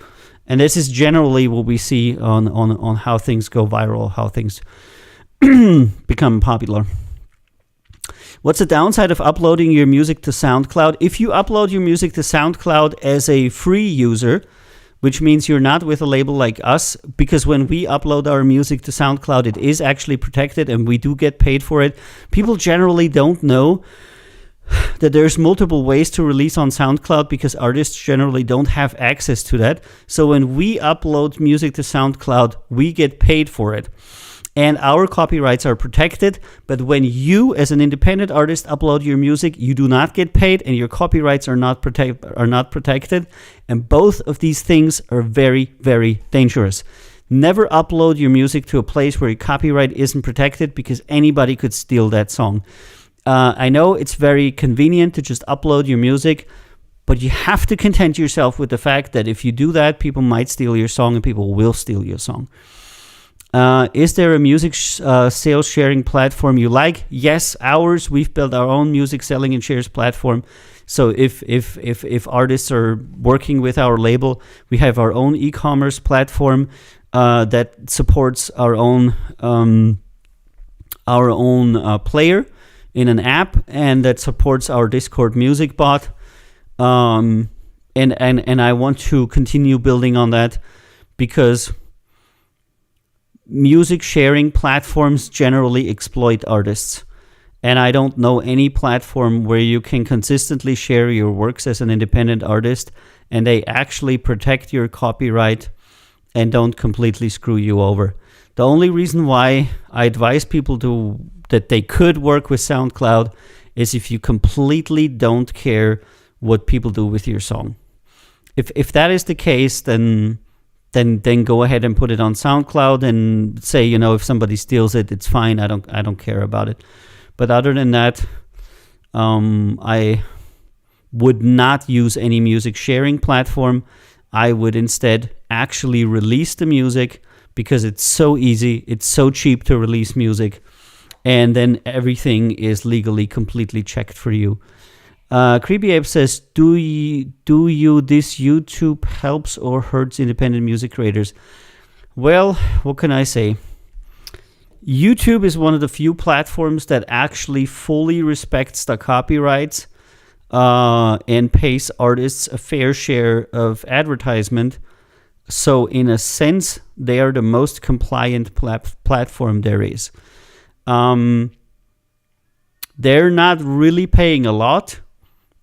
And this is generally what we see on how things go viral, how things become popular. What's the downside of uploading your music to SoundCloud? If you upload your music to SoundCloud as a free user, which means you're not with a label like us, because when we upload our music to SoundCloud, it is actually protected and we do get paid for it. People generally don't know that there's multiple ways to release on SoundCloud because artists generally don't have access to that. So when we upload music to SoundCloud, we get paid for it. And our copyrights are protected, but when you, as an independent artist, upload your music, you do not get paid, and your copyrights are not protected. And both of these things are very, very dangerous. Never upload your music to a place where your copyright isn't protected, because anybody could steal that song. I know it's very convenient to just upload your music, but you have to content yourself with the fact that if you do that, people might steal your song, and people will steal your song. Is there a music sales sharing platform you like? Yes, ours. We've built our own music selling and shares platform. So if artists are working with our label, we have our own e-commerce platform that supports our own player in an app, and that supports our Discord music bot. And I want to continue building on that, because music sharing platforms generally exploit artists. And I don't know any platform where you can consistently share your works as an independent artist and they actually protect your copyright and don't completely screw you over. The only reason why I advise people that they could work with SoundCloud is if you completely don't care what people do with your song. If that is the case, then go ahead and put it on SoundCloud and say, if somebody steals it, it's fine. I don't care about it. But other than that, I would not use any music sharing platform. I would instead actually release the music, because it's so easy. It's so cheap to release music. And then everything is legally completely checked for you. Creepy Ape says, do you this YouTube helps or hurts independent music creators? Well, what can I say? YouTube is one of the few platforms that actually fully respects the copyrights and pays artists a fair share of advertisement. So in a sense, they are the most compliant platform there is. They're not really paying a lot,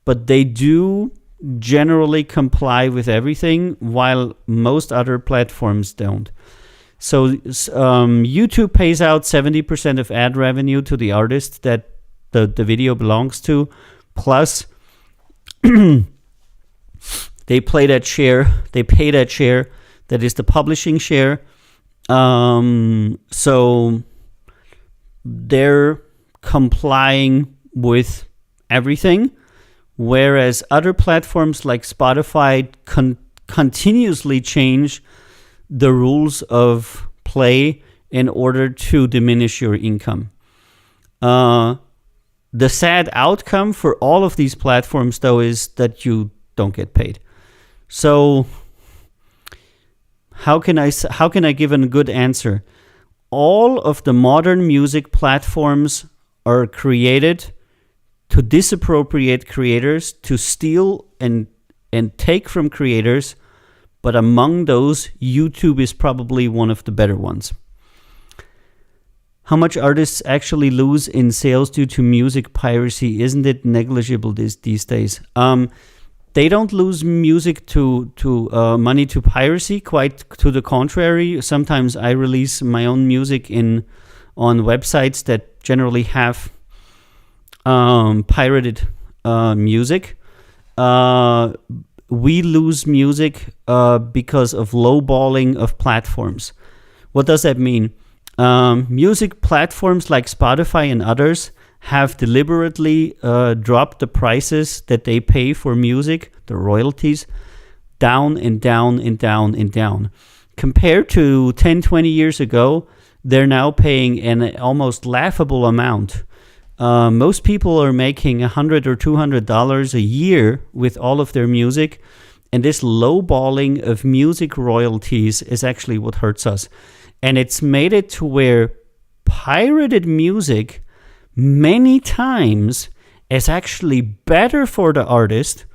but they do generally comply with everything, while most other platforms don't. So YouTube pays out 70% of ad revenue to the artist that the video belongs to, plus they pay that share. That is the publishing share. So they're complying with everything. Whereas other platforms like Spotify continuously change the rules of play in order to diminish your income. The sad outcome for all of these platforms, though, is that you don't get paid. So how can I give a good answer? All of the modern music platforms are created to disappropriate creators, to steal and and take from creators, but among those, YouTube is probably one of the better ones. How much artists actually lose in sales due to music piracy? Isn't it negligible these days? They don't lose music to money to piracy. Quite to the contrary. Sometimes I release my own music on websites that generally have pirated music. We lose music because of lowballing of platforms. What does that mean? Music platforms like Spotify and others have deliberately dropped the prices that they pay for music, the royalties, down and down and down and down. Compared to 10, 20 years ago, they're now paying an almost laughable amount. Most people are making $100 or $200 a year with all of their music, and this lowballing of music royalties is actually what hurts us. And it's made it to where pirated music many times is actually better for the artist,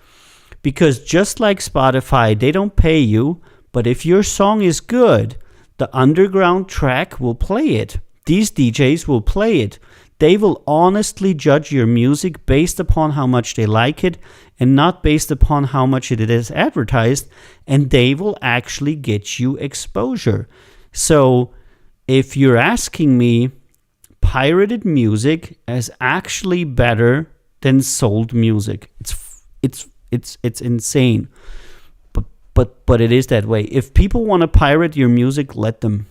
because just like Spotify, they don't pay you, but if your song is good, the underground track will play it. These DJs will play it. They will honestly judge your music based upon how much they like it and not based upon how much it is advertised, and they will actually get you exposure. So if you're asking me, pirated music is actually better than sold music. It's insane. But it is that way. If people want to pirate your music, let them.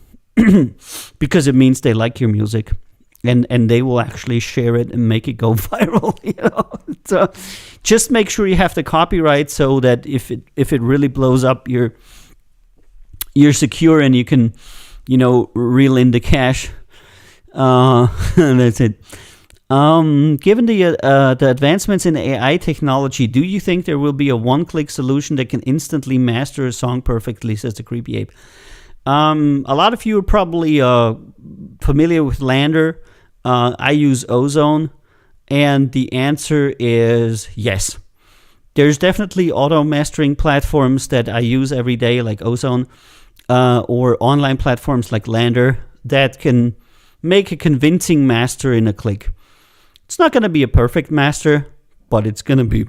Because it means they like your music. And they will actually share it and make it go viral. So just make sure you have the copyright so that if it really blows up, you're secure and you can, reel in the cash. That's it. Given the advancements in AI technology, do you think there will be a one-click solution that can instantly master a song perfectly, says the Creepy Ape? A lot of you are probably familiar with Lander. I use Ozone, and the answer is yes. There's definitely auto-mastering platforms that I use every day, like Ozone, or online platforms like Lander that can make a convincing master in a click. It's not going to be a perfect master, but it's going to be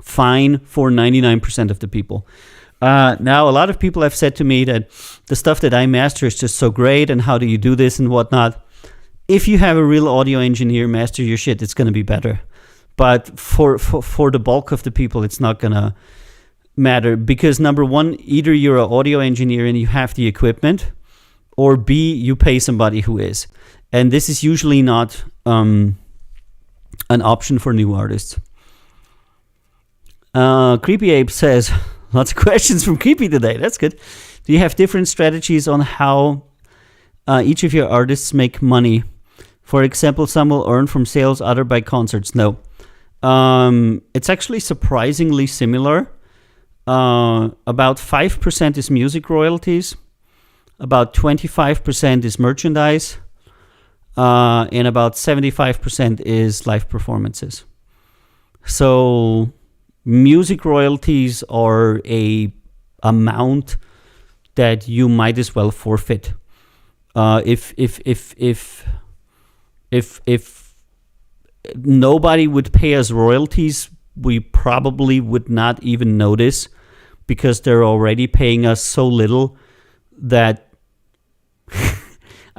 fine for 99% of the people. Now, a lot of people have said to me that the stuff that I master is just so great, and how do you do this and whatnot. If you have a real audio engineer master your shit, it's going to be better. But for the bulk of the people, it's not going to matter, because number one, either you're an audio engineer and you have the equipment, or B, you pay somebody who is. And this is usually not an option for new artists. Creepy Ape says, lots of questions from Creepy today. That's good. Do you have different strategies on how each of your artists make money? For example, some will earn from sales, other by concerts. No. It's actually surprisingly similar. About 5% is music royalties. About 25% is merchandise. And about 75% is live performances. So music royalties are a amount that you might as well forfeit. If nobody would pay us royalties, we probably would not even notice, because they're already paying us so little that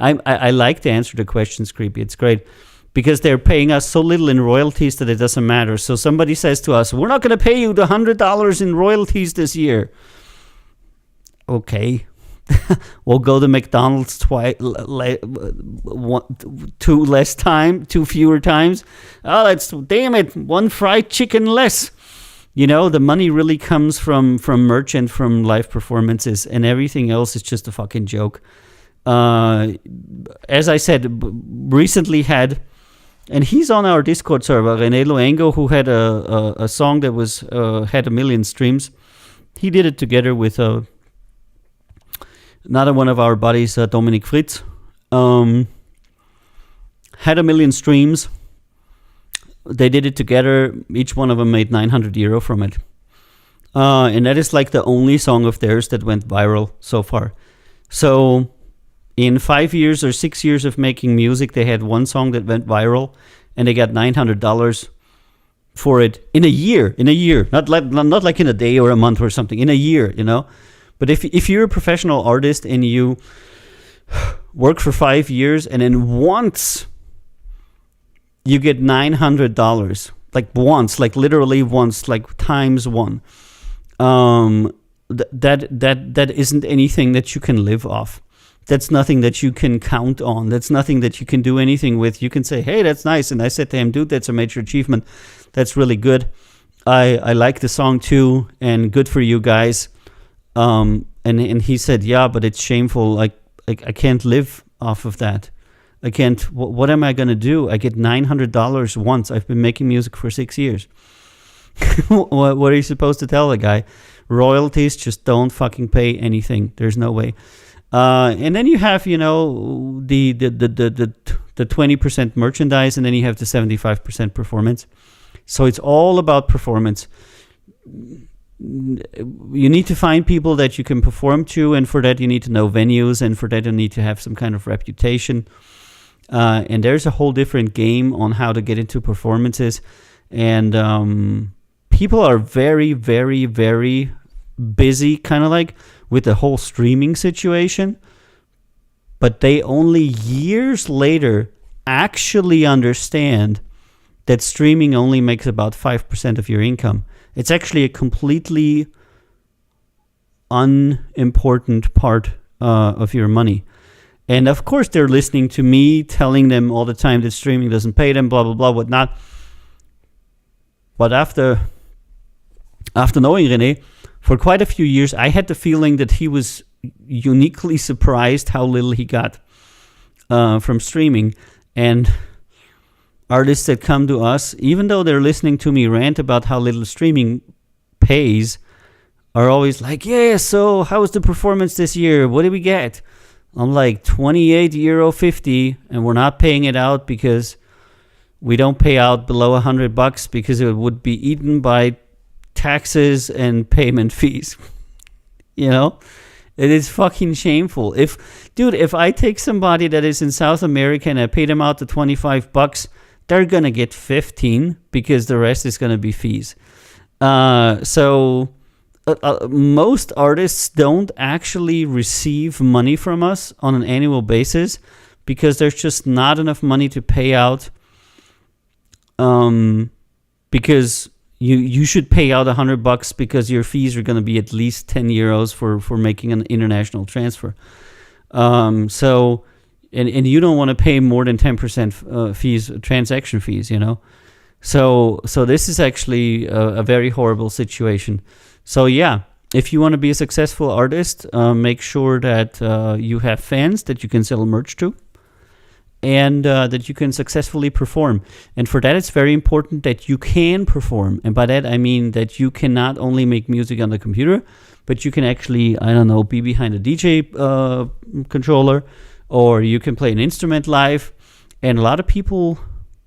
I like to answer the questions, Creepy. It's great. Because they're paying us so little in royalties that it doesn't matter. So somebody says to us, we're not going to pay you the $100 in royalties this year. Okay. We'll go to McDonald's two fewer times. Oh, damn it, one fried chicken less. The money really comes from merch and from live performances, and everything else is just a fucking joke. As I said, recently had, and he's on our Discord server, René Luengo, who had a song that was had 1 million streams. He did it together with another one of our buddies, Dominic Fritz. Had 1 million streams. They did it together. Each one of them made 900 euro from it. And that is like the only song of theirs that went viral so far. So in 5 years or 6 years of making music, they had one song that went viral, and they got $900 for it in a year. Not like in a day or a month or something. In a year, you know. But if you're a professional artist and you work for 5 years and then once you get $900, like once, like literally once, like times one, that isn't anything that you can live off. That's nothing that you can count on. That's nothing that you can do anything with. You can say, hey, that's nice. And I said to him, dude, that's a major achievement. That's really good. I like the song too, and good for you guys. And he said, yeah, but it's shameful. Like I can't live off of that. I can't. What am I gonna do? I get $900 once. I've been making music for 6 years. What are you supposed to tell the guy? Royalties just don't fucking pay anything. There's no way. And then you have, you know, the 20% merchandise, and then you have the 75% performance. So it's all about performance. You need to find people that you can perform to, and for that you need to know venues, and for that you need to have some kind of reputation. And there's a whole different game on how to get into performances. And people are very, very, very busy, kind of like with the whole streaming situation. But they only years later actually understand that streaming only makes about 5% of your income. It's actually a completely unimportant part of your money. And of course, they're listening to me telling them all the time that streaming doesn't pay them, blah, blah, blah, whatnot. But after knowing René for quite a few years, I had the feeling that he was uniquely surprised how little he got from streaming. And artists that come to us, even though they're listening to me rant about how little streaming pays, are always like, yeah, so how was the performance this year? What did we get? I'm like, €28.50, and we're not paying it out because we don't pay out below $100 because it would be eaten by taxes and payment fees. You know? It is fucking shameful. If I take somebody that is in South America and I pay them out to $25, they're going to get 15 because the rest is going to be fees. So most artists don't actually receive money from us on an annual basis because there's just not enough money to pay out. Because you should pay out $100 because your fees are going to be at least €10 for making an international transfer. So you don't want to pay more than 10% fees, transaction fees, you know. So this is actually a very horrible situation. So yeah, if you want to be a successful artist, make sure that you have fans that you can sell merch to, and that you can successfully perform. And for that, it's very important that you can perform. And by that, I mean that you can not only make music on the computer, but you can actually, I don't know, be behind a DJ controller, or you can play an instrument live. And a lot of people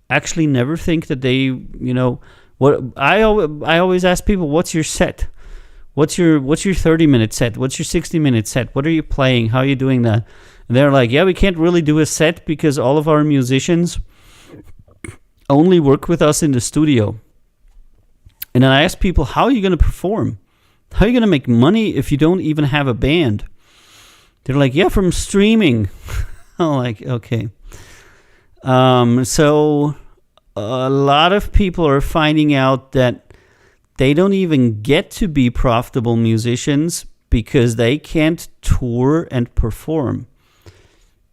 actually never think that they, you know, what I always ask people, what's your set? What's your 30-minute set? What's your 60-minute set? What are you playing? How are you doing that? And they're like, yeah, we can't really do a set because all of our musicians only work with us in the studio. And then I ask people, how are you going to perform? How are you going to make money if you don't even have a band? They're like, yeah, from streaming. I'm like, okay. So a lot of people are finding out that they don't even get to be profitable musicians because they can't tour and perform.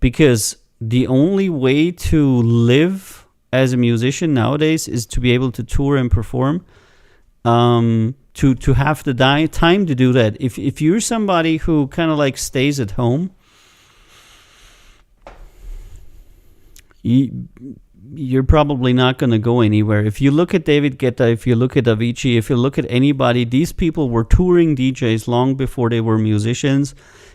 Because the only way to live as a musician nowadays is to be able to tour and perform, to have the time to do that. If you're somebody who kind of like stays at home, you're probably not going to go anywhere. If you look at David Guetta, if you look at Avicii, if you look at anybody, these people were touring DJs long before they were musicians,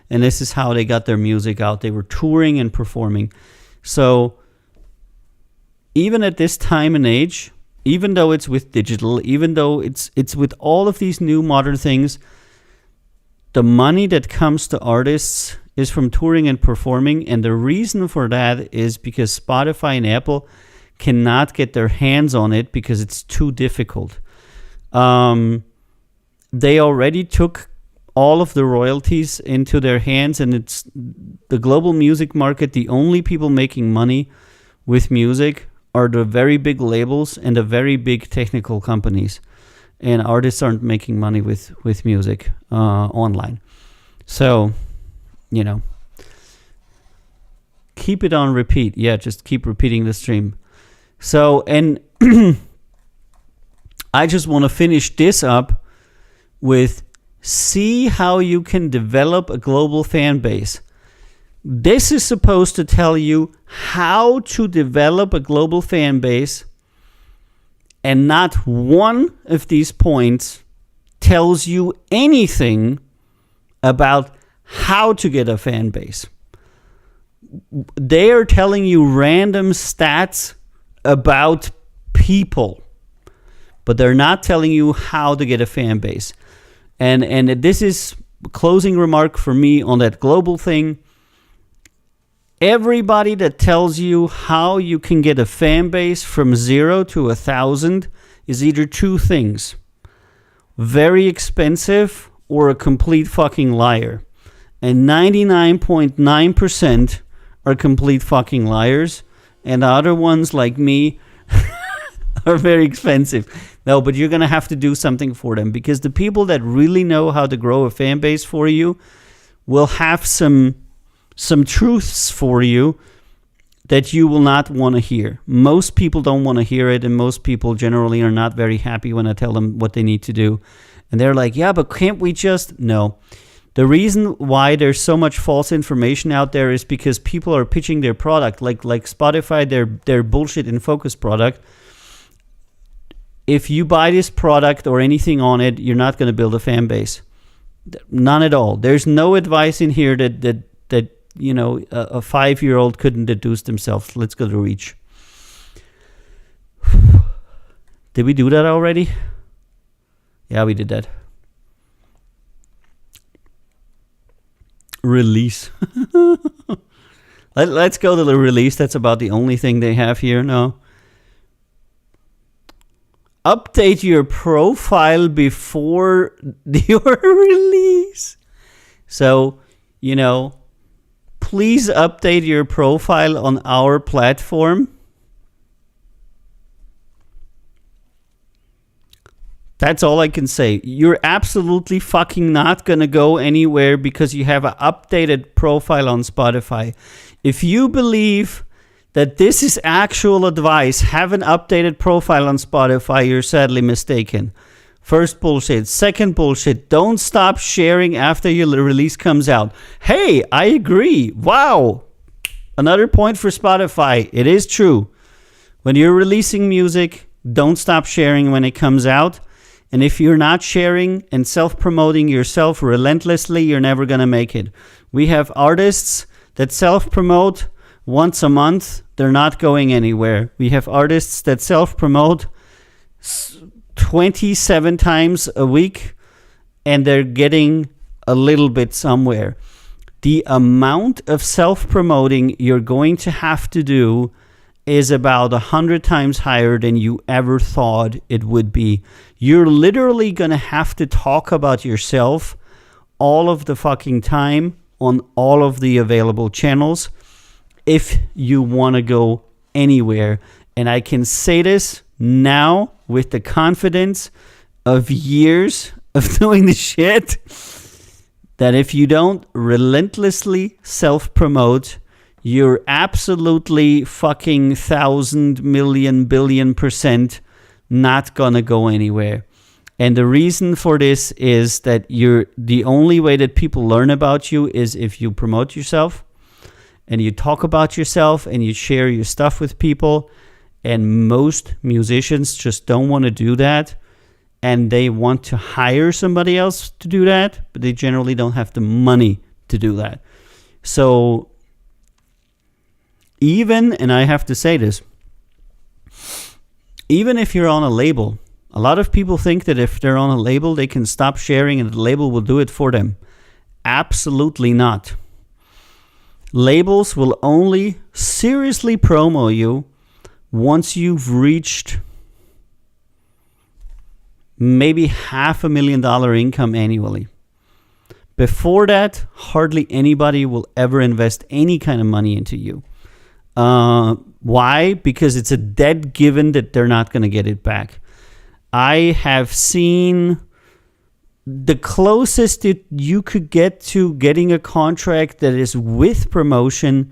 and this is how they got their music out. They were touring and performing. So even at this time and age, even though it's with digital, even though it's with all of these new modern things, the money that comes to artists is from touring and performing. And the reason for that is because Spotify and Apple cannot get their hands on it because it's too difficult. They already took all of the royalties into their hands, and it's the global music market. The only people making money with music are the very big labels and the very big technical companies, and artists aren't making money with music online. So, keep it on repeat. Yeah, just keep repeating the stream. So, and I just want to finish this up with, see how you can develop a global fan base. This is supposed to tell you how to develop a global fan base, and not one of these points tells you anything about how to get a fan base. They are telling you random stats about people, but they're not telling you how to get a fan base. And this is a closing remark for me on that global thing. Everybody that tells you how you can get a fan base from 0 to 1,000 is either two things: very expensive or a complete fucking liar. And 99.9% are complete fucking liars. And the other ones, like me, are very expensive. No, but you're going to have to do something for them, because the people that really know how to grow a fan base for you will have some truths for you that you will not want to hear. Most people don't want to hear it, and most people generally are not very happy when I tell them what they need to do. And they're like, yeah, but can't we just... No. The reason why there's so much false information out there is because people are pitching their product, like Spotify, their bullshit in focus product. If you buy this product or anything on it, you're not going to build a fan base. None at all. There's no advice in here that a 5-year-old couldn't deduce themselves. Let's go to Reach. Did we do that already? Yeah, we did that. Release. Let's go to the release. That's about the only thing they have here. No. Update your profile before your release. So, please update your profile on our platform. That's all I can say. You're absolutely fucking not going to go anywhere because you have an updated profile on Spotify. If you believe that this is actual advice, have an updated profile on Spotify, you're sadly mistaken. First bullshit. Second bullshit. Don't stop sharing after your release comes out. Hey, I agree. Wow. Another point for Spotify. It is true. When you're releasing music, don't stop sharing when it comes out. And if you're not sharing and self-promoting yourself relentlessly, you're never going to make it. We have artists that self-promote once a month. They're not going anywhere. We have artists that self-promote 27 times a week, and they're getting a little bit somewhere. The amount of self-promoting you're going to have to do is about 100 times higher than you ever thought it would be. You're literally going to have to talk about yourself all of the fucking time on all of the available channels if you want to go anywhere. And I can say this now with the confidence of years of doing this shit, that if you don't relentlessly self-promote, you're absolutely fucking 1,000,000,000,000,000% not gonna go anywhere. And the reason for this is that the only way that people learn about you is if you promote yourself and you talk about yourself and you share your stuff with people. And most musicians just don't want to do that. And they want to hire somebody else to do that, but they generally don't have the money to do that. So even, and I have to say this, even if you're on a label, a lot of people think that if they're on a label, they can stop sharing and the label will do it for them. Absolutely not. Labels will only seriously promo you once you've reached maybe $500,000 income annually. Before that, hardly anybody will ever invest any kind of money into you. Why? Because it's a dead given that they're not going to get it back. I have seen the closest that you could get to getting a contract that is with promotion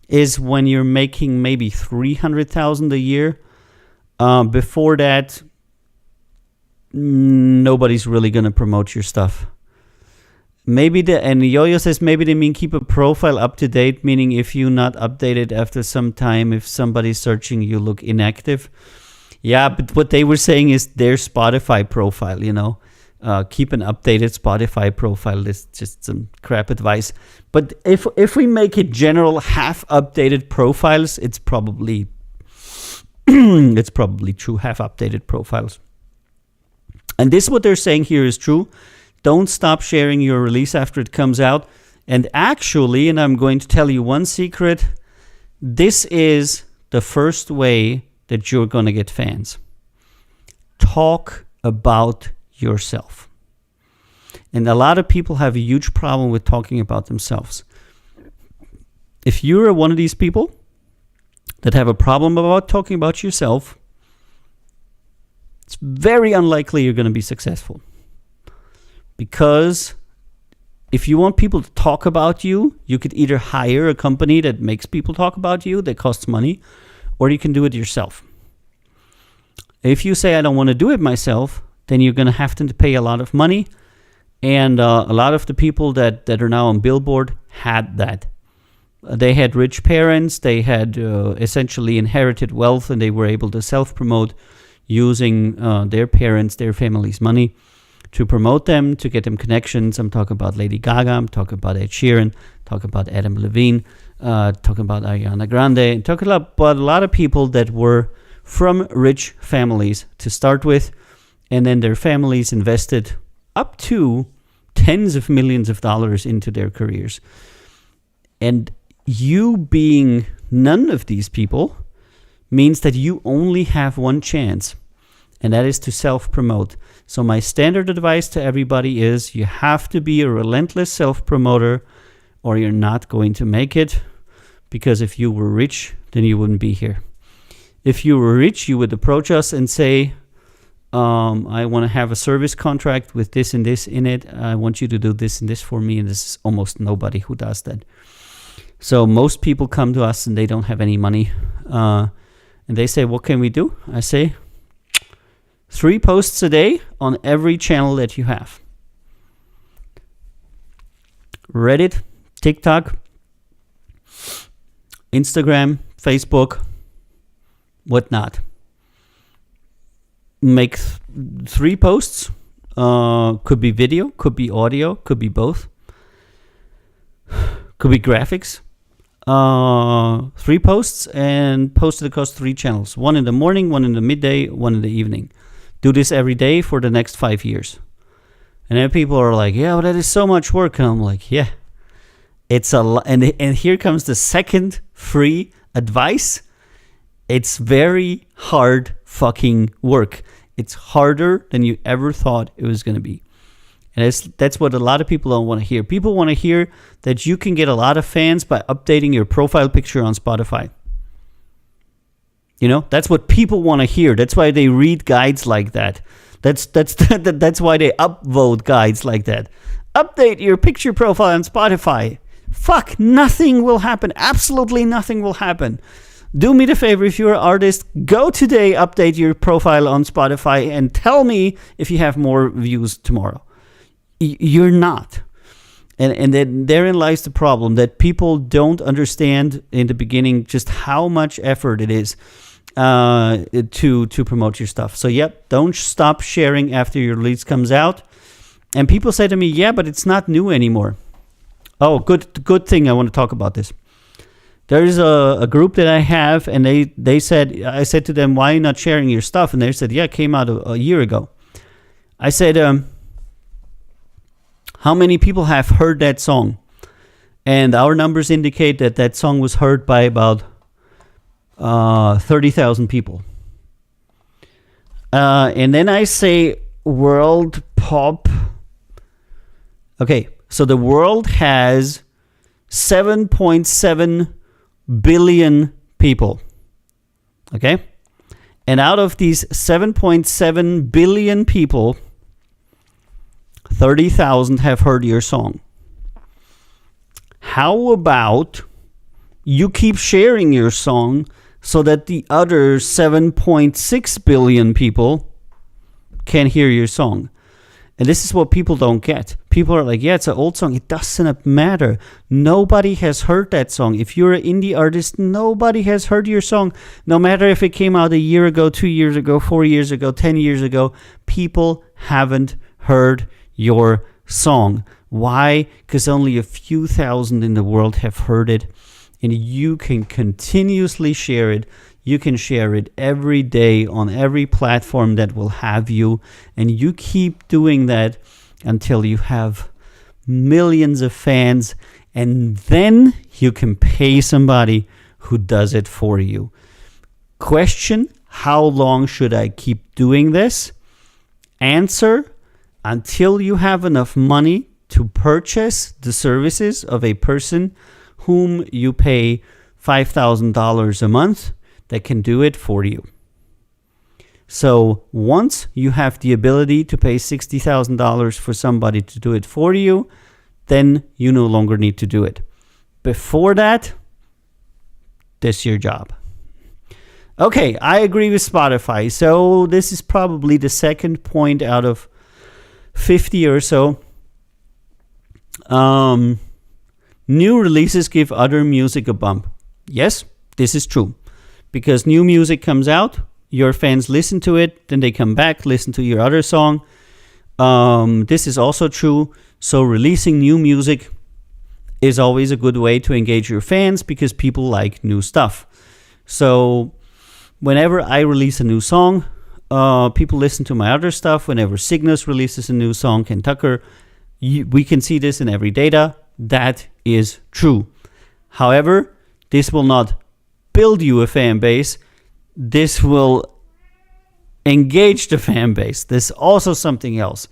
is when you're making maybe $300,000 a year. Before that, nobody's really going to promote your stuff. And Yo-Yo says maybe they mean keep a profile up to date, meaning if you not updated after some time, if somebody's searching, you look inactive. Yeah, but what they were saying is their Spotify profile, keep an updated Spotify profile. That's just some crap advice. But if we make it general, half updated profiles, it's probably true, half updated profiles. And this, what they're saying here is true. Don't stop sharing your release after it comes out. And actually, and I'm going to tell you one secret, this is the first way that you're going to get fans. Talk about yourself. And a lot of people have a huge problem with talking about themselves. If you're one of these people that have a problem about talking about yourself, it's very unlikely you're going to be successful. Because if you want people to talk about you, you could either hire a company that makes people talk about you, that costs money, or you can do it yourself. If you say, I don't want to do it myself, then you're going to have to pay a lot of money. And a lot of the people that are now on Billboard had that. They had rich parents, they had essentially inherited wealth, and they were able to self-promote using their parents, their family's money to promote them, to get them connections. I'm talking about Lady Gaga, I'm talking about Ed Sheeran, talking about Adam Levine, talking about Ariana Grande, talking about a lot of people that were from rich families to start with, and then their families invested up to tens of millions of dollars into their careers. And you being none of these people means that you only have one chance, and that is to self-promote. So my standard advice to everybody is you have to be a relentless self-promoter or you're not going to make it, because if you were rich, then you wouldn't be here. If you were rich, you would approach us and say, I want to have a service contract with this and this in it. I want you to do this and this for me, and this is almost nobody who does that. So most people come to us and they don't have any money. And they say, what can we do? I say, 3 posts a day on every channel that you have. Reddit, TikTok, Instagram, Facebook, whatnot. Make 3 posts. Could be video, could be audio, could be both. Could be graphics. 3 posts and post it across 3 channels. 1 in the morning, 1 in the midday, 1 in the evening. Do this every day for the next 5 years. And then people are like, yeah, but that is so much work. And I'm like, yeah, it's a lot. And here comes the second free advice. It's very hard fucking work. It's harder than you ever thought it was going to be. And that's what a lot of people don't want to hear. People want to hear that you can get a lot of fans by updating your profile picture on Spotify. That's what people want to hear. That's why they read guides like that. That's why they upvote guides like that. Update your picture profile on Spotify. Fuck, nothing will happen. Absolutely nothing will happen. Do me the favor, if you're an artist, go today, update your profile on Spotify, and tell me if you have more views tomorrow. You're not. And then therein lies the problem, that people don't understand in the beginning just how much effort it is to promote your stuff. So don't stop sharing after your release comes out. And people say to me, yeah, but it's not new anymore. Oh, good thing I want to talk about this. There's a group that I have, and they said, I said to them, why are you not sharing your stuff? And they said, yeah, it came out a year ago. I said, how many people have heard that song? And our numbers indicate that that song was heard by about 30,000 people. And then I say world pop. Okay, so the world has 7.7 billion people. Okay? And out of these 7.7 billion people, 30,000 have heard your song. How about you keep sharing your song so that the other 7.6 billion people can hear your song? And this is what people don't get. People are like, yeah, it's an old song. It doesn't matter. Nobody has heard that song. If you're an indie artist, nobody has heard your song. No matter if it came out a year ago, 2 years ago, 4 years ago, 10 years ago, people haven't heard your song. Why? Because only a few thousand in the world have heard it. And you can continuously share it. You can share it every day on every platform that will have you. And you keep doing that until you have millions of fans. And then you can pay somebody who does it for you. Question: how long should I keep doing this? Answer: until you have enough money to purchase the services of a person whom you pay $5,000 a month that can do it for you. So once you have the ability to pay $60,000 for somebody to do it for you, then you no longer need to do it. Before that, that's your job. Okay, I agree with Spotify. So this is probably the second point out of 50 or so. New releases give other music a bump. Yes, this is true. Because new music comes out, your fans listen to it, then they come back, listen to your other song. This is also true. So releasing new music is always a good way to engage your fans because people like new stuff. So whenever I release a new song, people listen to my other stuff. Whenever Cygnus releases a new song, Ken Tucker, we can see this in every data. That is true. However, this will not build you a fan base. This will engage the fan base. This is also something else.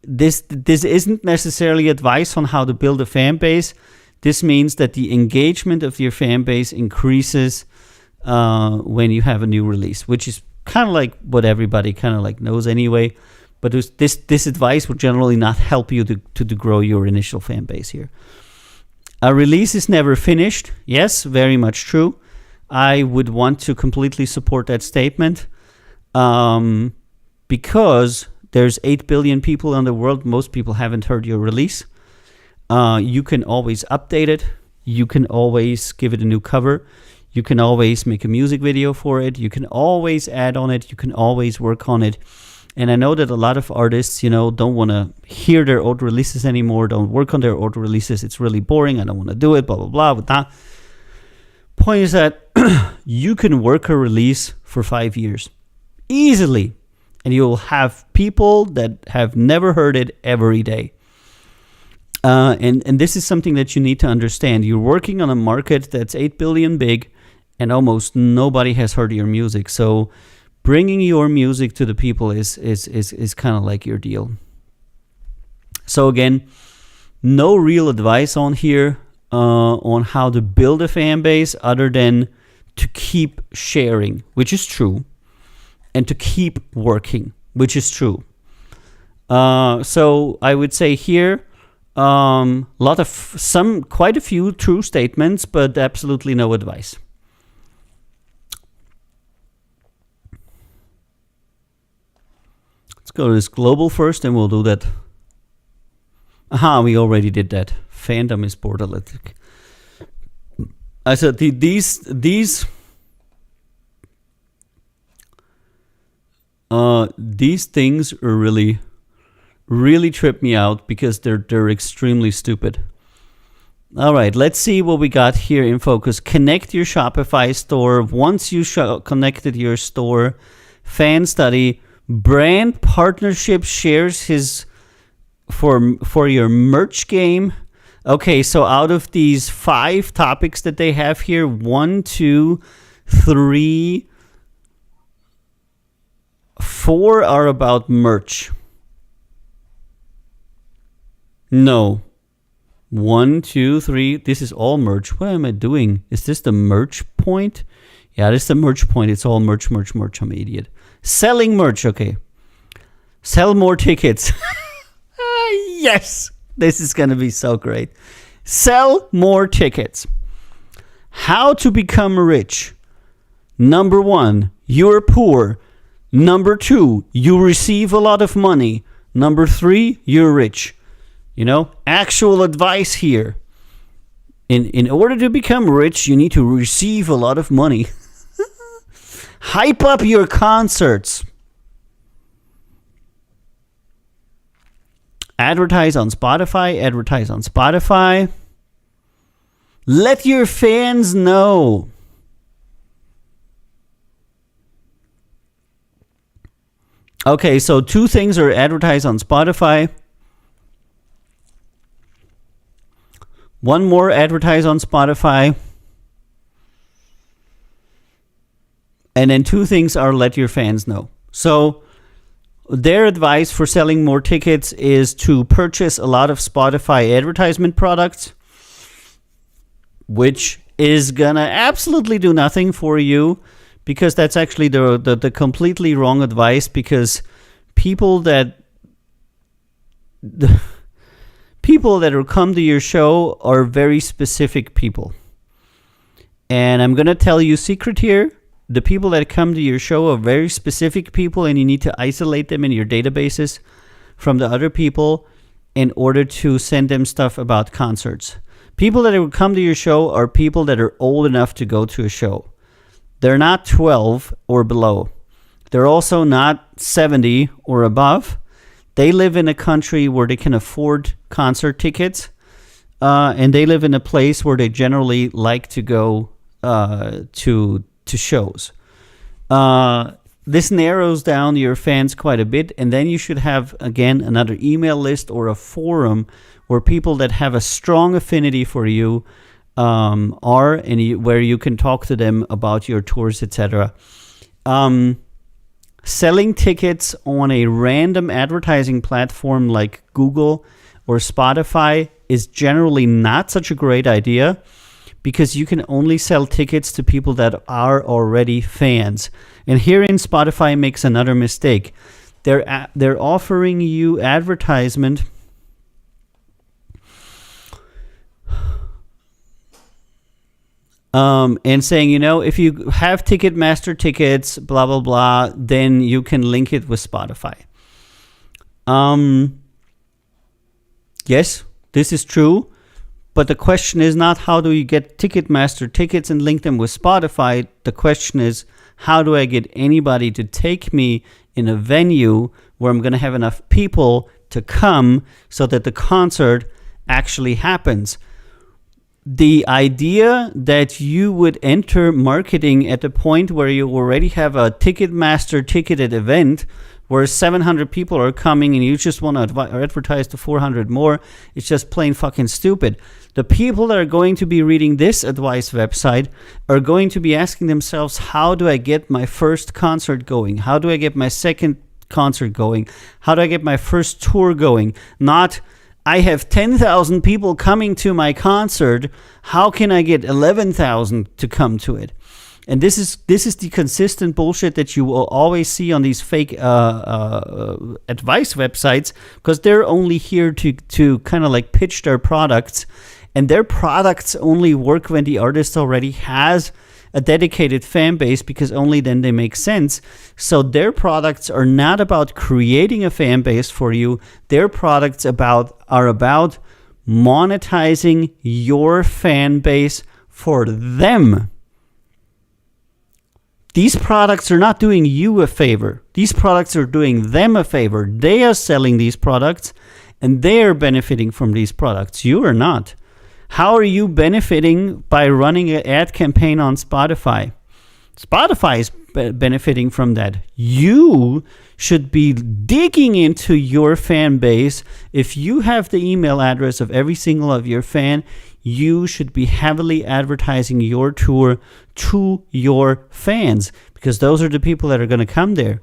This isn't necessarily advice on how to build a fan base. This means that the engagement of your fan base increases when you have a new release, which is kind of like what everybody kind of like knows anyway. But this advice would generally not help you to grow your initial fan base here. A release is never finished. Yes, very much true. I would want to completely support that statement because there's 8 billion people in the world. Most people haven't heard your release. You can always update it. You can always give it a new cover. You can always make a music video for it. You can always add on it. You can always work on it. And I know that a lot of artists, don't want to hear their old releases anymore, don't work on their old releases. It's really boring. I don't want to do it, blah, blah, blah. But that point is that you can work a release for 5 years easily. And you'll have people that have never heard it every day. And this is something that you need to understand. You're working on a market that's 8 billion big and almost nobody has heard your music. So bringing your music to the people is kind of like your deal. So again, no real advice on here on how to build a fan base other than to keep sharing, which is true, and to keep working, which is true. So I would say here, quite a few true statements, but absolutely no advice. Let's go to this global first, and we'll do that. Aha, we already did that. Fandom is borderlitic. I said these things are really trip me out because they're extremely stupid. All right, let's see what we got here in focus. Connect your Shopify store. Once you connected your store, fan study, brand partnership shares his for your merch game. Okay, so out of these 5 topics that they have here, 1, 2, 3, 4 are about merch. No. 1, 2, 3. This is all merch. What am I doing? Is this the merch point? Yeah, this is the merch point. It's all merch. I'm an idiot. Selling merch. Okay. Sell more tickets. Yes. This is going to be so great. Sell more tickets. How to become rich. Number 1, you're poor. Number 2, you receive a lot of money. Number 3, you're rich. You know, actual advice here. In order to become rich, you need to receive a lot of money. Hype up your concerts. Advertise on Spotify. Let your fans know. Okay, so 2 things are advertise on Spotify. 1 more, advertise on Spotify. And then 2 things are let your fans know. So their advice for selling more tickets is to purchase a lot of Spotify advertisement products, which is gonna absolutely do nothing for you, because that's actually the completely wrong advice, because people that will come to your show are very specific people. And I'm going to tell you a secret here. The people that come to your show are very specific people, and you need to isolate them in your databases from the other people in order to send them stuff about concerts. People that will come to your show are people that are old enough to go to a show. They're not 12 or below. They're also not 70 or above. They live in a country where they can afford concert tickets, and they live in a place where they generally like to go to shows. This narrows down your fans quite a bit, and then you should have, again, another email list or a forum where people that have a strong affinity for you are, and where you can talk to them about your tours, etc. Selling tickets on a random advertising platform like Google or Spotify is generally not such a great idea, because you can only sell tickets to people that are already fans. And herein Spotify makes another mistake. They're offering you advertisement and saying, you know, if you have Ticketmaster tickets, blah, blah, blah, then you can link it with Spotify. Yes, this is true. But the question is not how do you get Ticketmaster tickets and link them with Spotify. The question is, how do I get anybody to take me in a venue where I'm going to have enough people to come so that the concert actually happens? The idea that you would enter marketing at the point where you already have a Ticketmaster ticketed event where 700 people are coming and you just want to advertise to 400 more, it's just plain fucking stupid. The people that are going to be reading this advice website are going to be asking themselves, how do I get my first concert going? How do I get my second concert going? How do I get my first tour going? Not, I have 10,000 people coming to my concert. How can I get 11,000 to come to it? And this is the consistent bullshit that you will always see on these fake advice websites, because they're only here to kind of like pitch their products, and their products only work when the artist already has a dedicated fan base, because only then they make sense. So their products are not about creating a fan base for you. Their products are about monetizing your fan base for them. These products are not doing you a favor. These products are doing them a favor. They are selling these products and they are benefiting from these products. You are not. How are you benefiting by running an ad campaign on Spotify? Spotify is benefiting from that. You should be digging into your fan base. If you have the email address of every single of your fan, you should be heavily advertising your tour to your fans, because those are the people that are going to come there.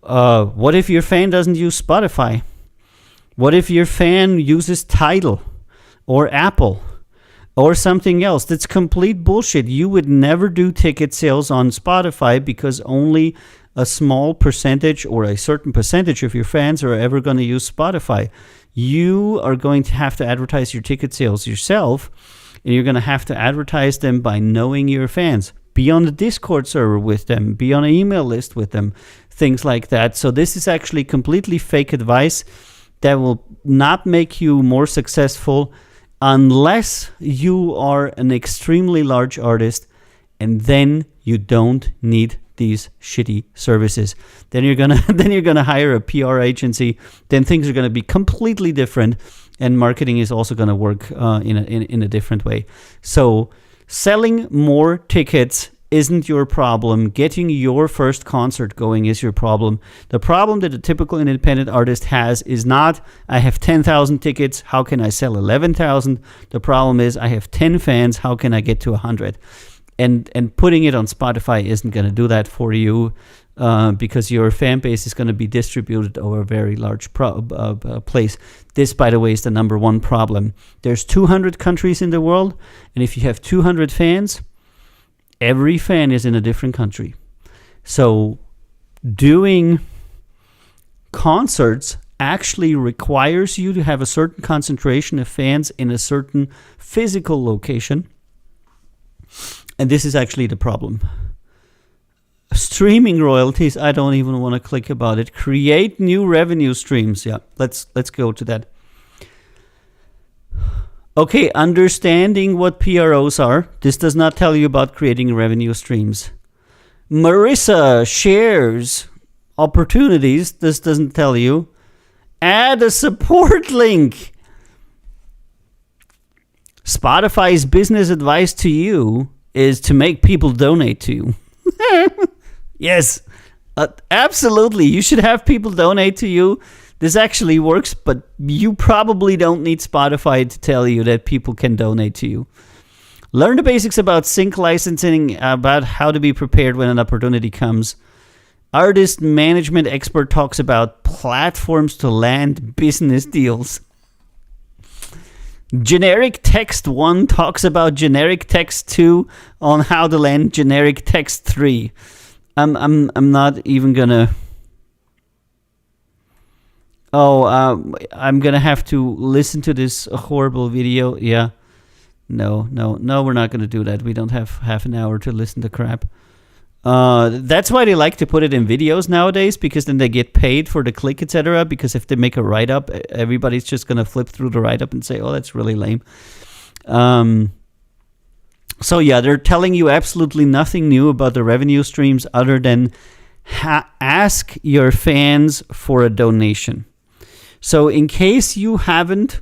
What if your fan doesn't use Spotify? What if your fan uses Tidal or Apple or something else? That's complete bullshit. You would never do ticket sales on Spotify because only a small percentage or a certain percentage of your fans are ever going to use Spotify. You are going to have to advertise your ticket sales yourself, and you're going to have to advertise them by knowing your fans. Be on the Discord server with them, be on an email list with them, things like that. So this is actually completely fake advice that will not make you more successful unless you are an extremely large artist, and then you don't need these shitty services. Then you're gonna hire a PR agency. Then things are gonna be completely different, and marketing is also gonna work in a different way. So selling more tickets isn't your problem. Getting your first concert going is your problem. The problem that a typical independent artist has is not, I have 10,000 tickets, how can I sell 11,000? The problem is, I have 10 fans, how can I get to 100? And putting it on Spotify isn't going to do that for you, because your fan base is going to be distributed over a very large place. This, by the way, is the number one problem. There's 200 countries in the world, and if you have 200 fans, every fan is in a different country. So doing concerts actually requires you to have a certain concentration of fans in a certain physical location. And this is actually the problem. Streaming royalties, I don't even want to click about it. Create new revenue streams. Yeah, let's go to that. Okay, understanding what PROs are. This does not tell you about creating revenue streams. Marissa shares opportunities. This doesn't tell you. Add a support link. Spotify's business advice to you is to make people donate to you. Yes, absolutely. You should have people donate to you. This actually works, but you probably don't need Spotify to tell you that people can donate to you. Learn the basics about sync licensing, about how to be prepared when an opportunity comes. Artist management expert talks about platforms to land business deals. Generic Text 1 talks about Generic Text 2 on how to land Generic Text 3. I'm not even gonna... I'm gonna have to listen to this horrible video. Yeah. No, we're not gonna do that. We don't have half an hour to listen to crap. That's why they like to put it in videos nowadays, because then they get paid for the click, etc. Because if they make a write-up, everybody's just gonna flip through the write-up and say, oh, that's really lame. So yeah, they're telling you absolutely nothing new about the revenue streams other than ask your fans for a donation. So in case you haven't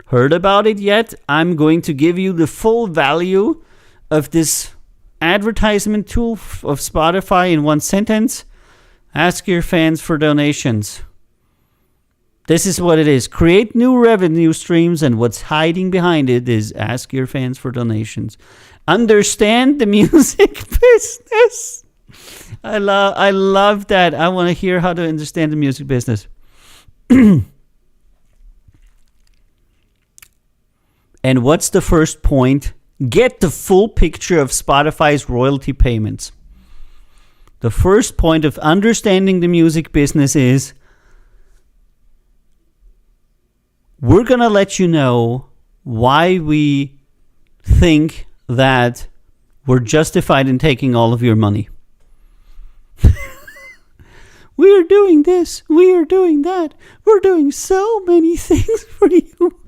heard about it yet, I'm going to give you the full value of this advertisement tool of Spotify in one sentence. Ask your fans for donations. This is what it is. Create new revenue streams, and what's hiding behind it is ask your fans for donations. Understand the music business. I love that. I want to hear how to understand the music business. And what's the first point? Get the full picture of Spotify's royalty payments. The first point of understanding the music business is we're going to let you know why we think that we're justified in taking all of your money. We are doing this. We are doing that. We're doing so many things for you.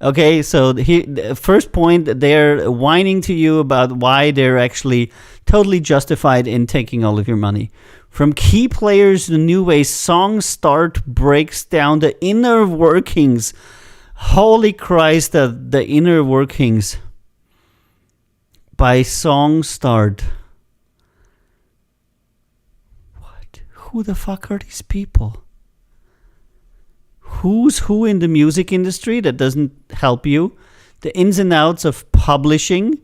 Okay, so the first point, they're whining to you about why they're actually totally justified in taking all of your money. From key players, the new way song start breaks down the inner workings Holy Christ, the inner workings by song start. What? Who the fuck are these people? Who's who in the music industry? That doesn't help you. The ins and outs of publishing,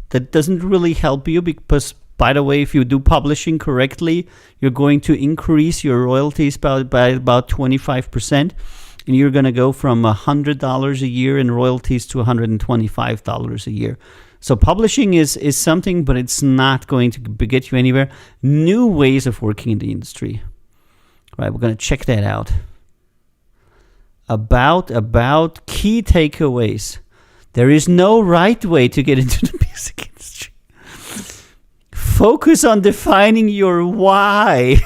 that doesn't really help you, because, by the way, if you do publishing correctly, you're going to increase your royalties by about 25%, and you're going to go from $100 a year in royalties to $125 a year. So publishing is something, but it's not going to get you anywhere. New ways of working in the industry. All right, we're going to check that out. About key takeaways. There is no right way to get into the music industry. Focus on defining your why.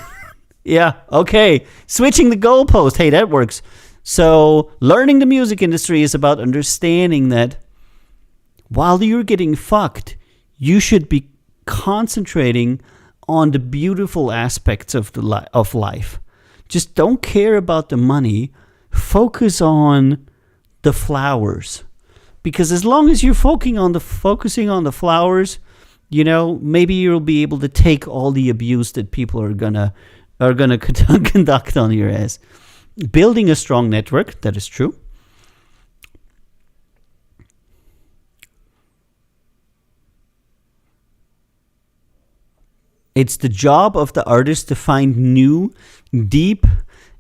Yeah, okay. Switching the goalpost. Hey, that works. So learning the music industry is about understanding that while you're getting fucked, you should be concentrating on the beautiful aspects of of life. Just don't care about the money. Focus on the flowers. Because as long as you're focusing on the flowers, you know, maybe you'll be able to take all the abuse that people are gonna conduct on your ass. Building a strong network, that is true. It's the job of the artist to find new, deep,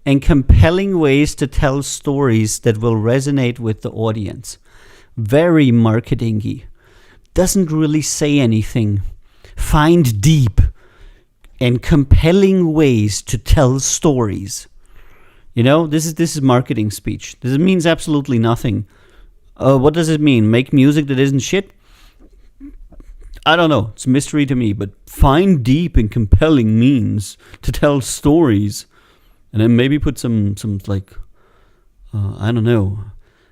and compelling ways to tell stories that will resonate with the audience. Very marketing-y. Doesn't really say anything. Find deep and compelling ways to tell stories. You know, this is marketing speech. This means absolutely nothing. What does it mean? Make music that isn't shit? I don't know. It's a mystery to me. But find deep and compelling means to tell stories. And then maybe put some like, I don't know.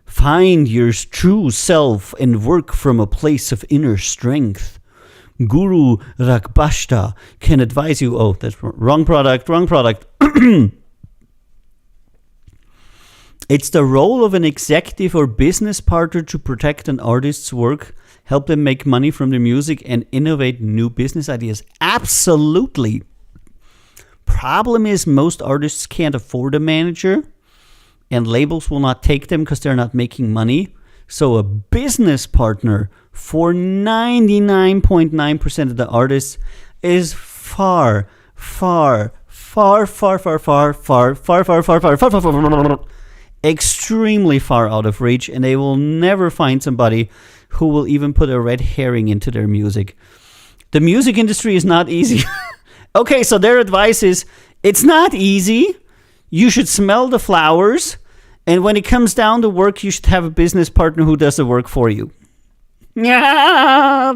Find your true self and work from a place of inner strength. Guru Rakbashta can advise you. Oh, that's wrong product. It's the role of an executive or business partner to protect an artist's work, help them make money from their music, and innovate new business ideas. Absolutely. Problem is, most artists can't afford a manager, and labels will not take them because they're not making money. So a business partner for 99.9% of the artists is far extremely far out of reach, and they will never find somebody who will even put a red herring into their music. The music industry is not easy. Okay, so their advice is, it's not easy. You should smell the flowers, and when it comes down to work, you should have a business partner who does the work for you. Yeah,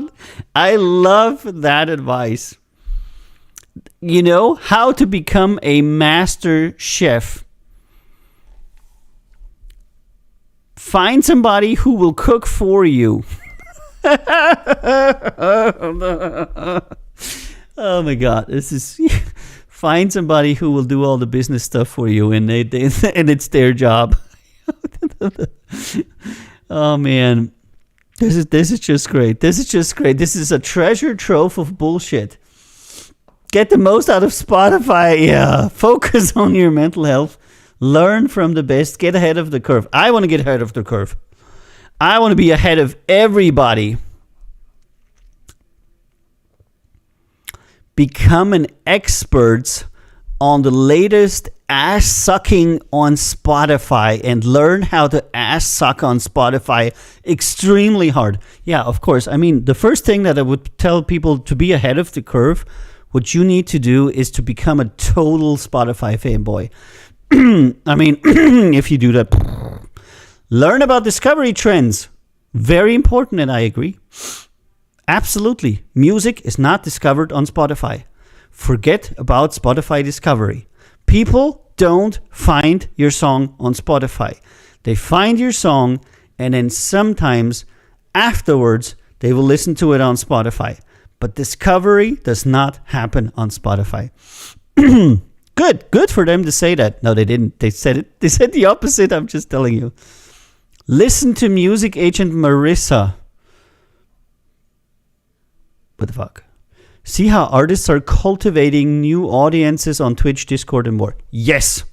I love that advice. You know, how to become a master chef. Find somebody who will cook for you. Oh my God, this is... Find somebody who will do all the business stuff for you, and and it's their job. Oh man, this is just great. This is a treasure trove of bullshit. Get the most out of Spotify. Yeah, focus on your mental health. Learn from the best. Get ahead of the curve. I want to get ahead of the curve. I want to be ahead of everybody. Become an expert on the latest ass sucking on Spotify and learn how to ass suck on Spotify extremely hard. Yeah, of course. I mean, the first thing that I would tell people to be ahead of the curve, what you need to do is to become a total Spotify fanboy. I mean, if you do that, learn about discovery trends. Very important, and I agree. Absolutely. Music is not discovered on Spotify. Forget about Spotify discovery. People don't find your song on Spotify. They find your song, and then sometimes afterwards they will listen to it on Spotify. But discovery does not happen on Spotify. Good for them to say that. No, they didn't. They said it. They said the opposite. I'm just telling you. Listen to music agent Marissa. What the fuck? See how artists are cultivating new audiences on Twitch, Discord, and more. Yes,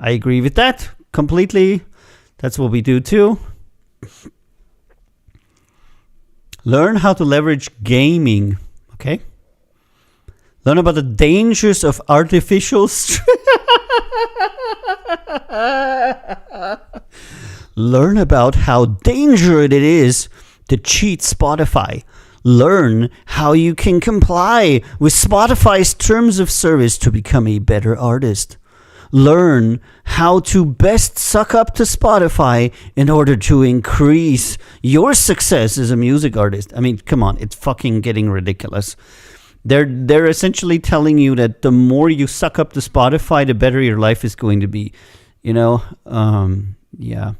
I agree with that completely. That's what we do too. Learn how to leverage gaming. Okay. Learn about the dangers of artificial Learn about how dangerous it is to cheat Spotify. Learn how you can comply with Spotify's terms of service to become a better artist. Learn how to best suck up to Spotify in order to increase your success as a music artist. I mean, come on, it's fucking getting ridiculous. They're essentially telling you that the more you suck up to Spotify, the better your life is going to be. You know? Yeah.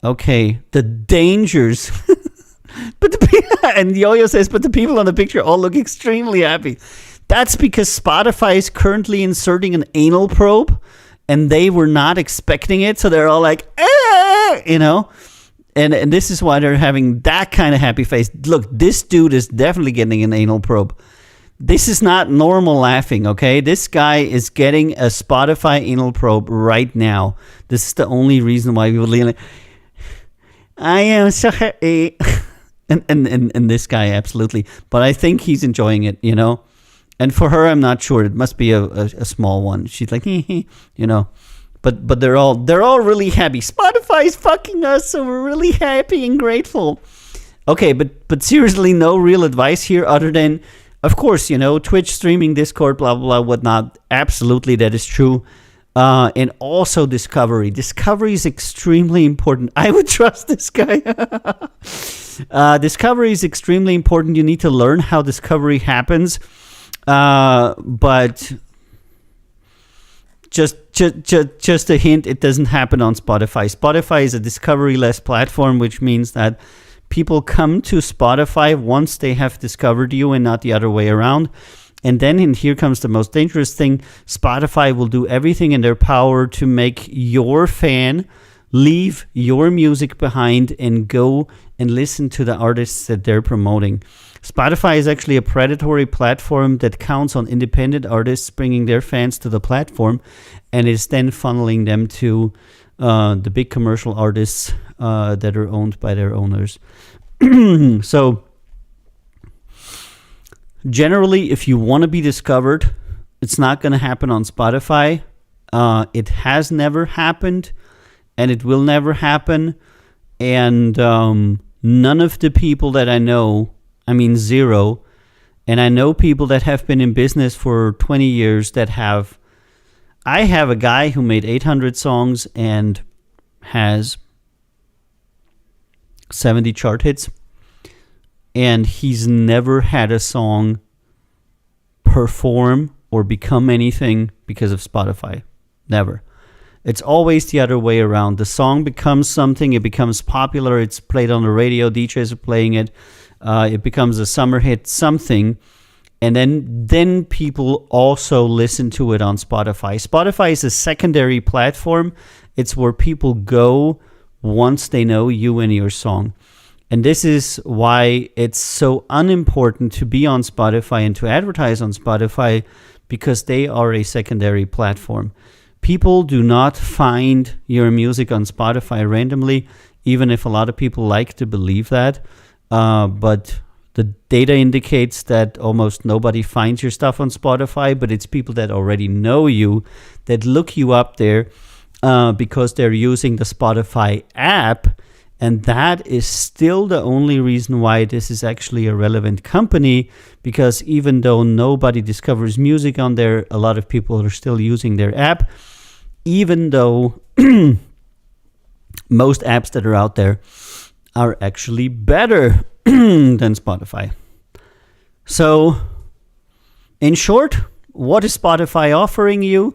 Okay. The dangers. And Yo-Yo says, but the people on the picture all look extremely happy. That's because Spotify is currently inserting an anal probe, and they were not expecting it, so they're all like, you know? And this is why they're having that kind of happy face. Look, this dude is definitely getting an anal probe. This is not normal laughing, okay? This guy is getting a Spotify anal probe right now. This is the only reason why we would leave. I am so happy. And this guy, absolutely. But I think he's enjoying it, you know? And for her, I'm not sure. It must be a small one. She's like, you know. But they're all really happy. Spotify's fucking us, so we're really happy and grateful. Okay, but seriously, no real advice here other than, of course, you know, Twitch, streaming, Discord, blah, blah, blah, whatnot. Absolutely, that is true. And also Discovery. Discovery is extremely important. I would trust this guy. Discovery is extremely important. You need to learn how discovery happens. But just a hint, it doesn't happen on Spotify. Spotify is a discovery-less platform, which means that people come to Spotify once they have discovered you and not the other way around. And then, and here comes the most dangerous thing, Spotify will do everything in their power to make your fan leave your music behind and go and listen to the artists that they're promoting. Spotify is actually a predatory platform that counts on independent artists bringing their fans to the platform and is then funneling them to the big commercial artists that are owned by their owners. So, generally, if you want to be discovered, it's not going to happen on Spotify. It has never happened, and it will never happen. And none of the people that I know, I mean zero, and I know people that have been in business for 20 years that have... I have a guy who made 800 songs and has 70 chart hits. And he's never had a song perform or become anything because of Spotify. Never. It's always the other way around. The song becomes something. It becomes popular. It's played on the radio. DJs are playing it. It becomes a summer hit, something. And then people also listen to it on Spotify. Spotify is a secondary platform. It's where people go once they know you and your song. And this is why it's so unimportant to be on Spotify and to advertise on Spotify, because they are a secondary platform. People do not find your music on Spotify randomly, even if a lot of people like to believe that. But the data indicates that almost nobody finds your stuff on Spotify, but it's people that already know you, that look you up there because they're using the Spotify app. And that is still the only reason why this is actually a relevant company, because even though nobody discovers music on there, a lot of people are still using their app, even though most apps that are out there are actually better than Spotify. So, in short, what is Spotify offering you?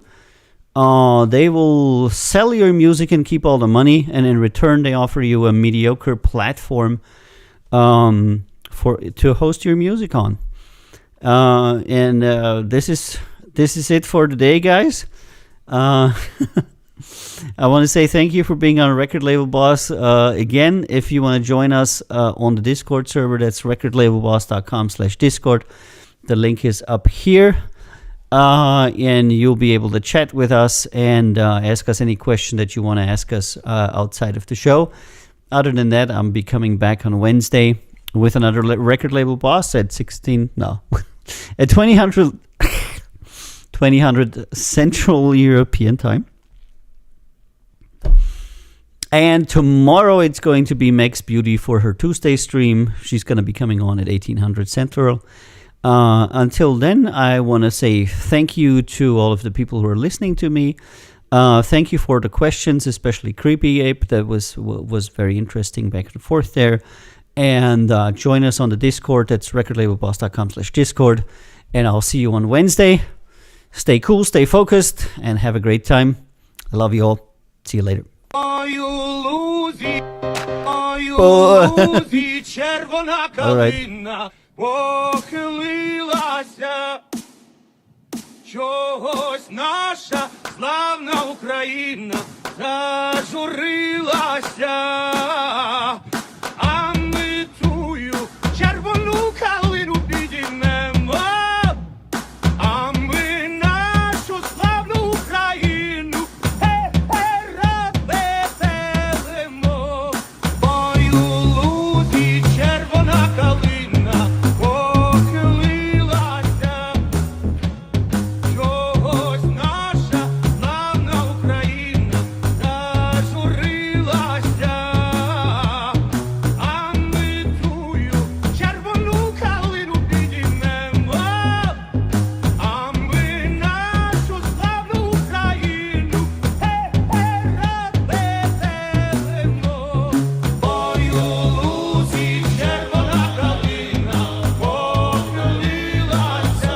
They will sell your music and keep all the money, and in return, they offer you a mediocre platform to host your music on. And this is it for today, guys. Uh, I want to say thank you for being on Record Label Boss. Again, if you want to join us on the Discord server, that's recordlabelboss.com/Discord. The link is up here. And you'll be able to chat with us and ask us any question that you want to ask us outside of the show. Other than that, I'm be coming back on Wednesday with another Record Label Boss at 2000 Central European time. And tomorrow it's going to be Meg's Beauty for her Tuesday stream. She's going to be coming on at 1800 Central. Until then, I want to say thank you to all of the people who are listening to me. Thank you for the questions, especially Creepy Ape. That was very interesting back and forth there. And join us on the Discord. That's recordlabelboss.com/Discord. And I'll see you on Wednesday. Stay cool, stay focused, and have a great time. I love you all. See you later. Червона калина похилилася, чогось наша славна Україна зажурилася, а ми тую червону калину підіймемо, а ми нашу славну Україну веселимо. Ой, у лузі червона калина похилилася, чогось наша славна Україна зажурилася, а ми тую червону калину підіймемо, а ми нашу славну Україну веселимо. Ой, у лузі червона калина похилилася,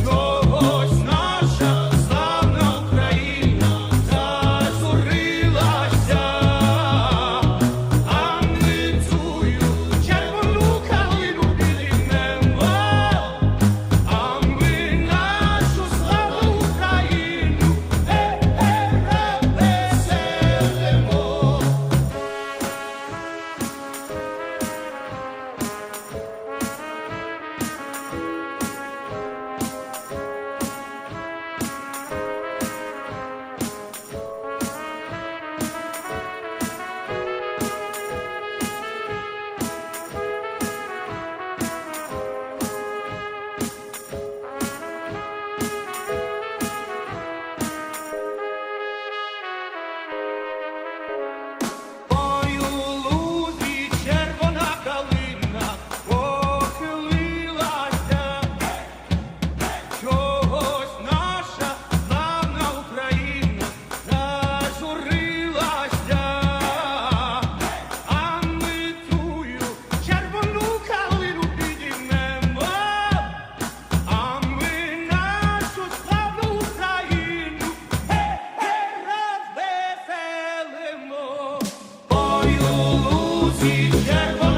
чогось наша славна Україна зажурилася, а ми тую червону калину підіймемо, а ми нашу славну Україну Ой, у лузі червона калина похилилася, чогось наша славна Україна зажурилася, а ми тую червону калину підіймемо, а ми нашу славну Україну розвеселимо. Ой, у лузі червона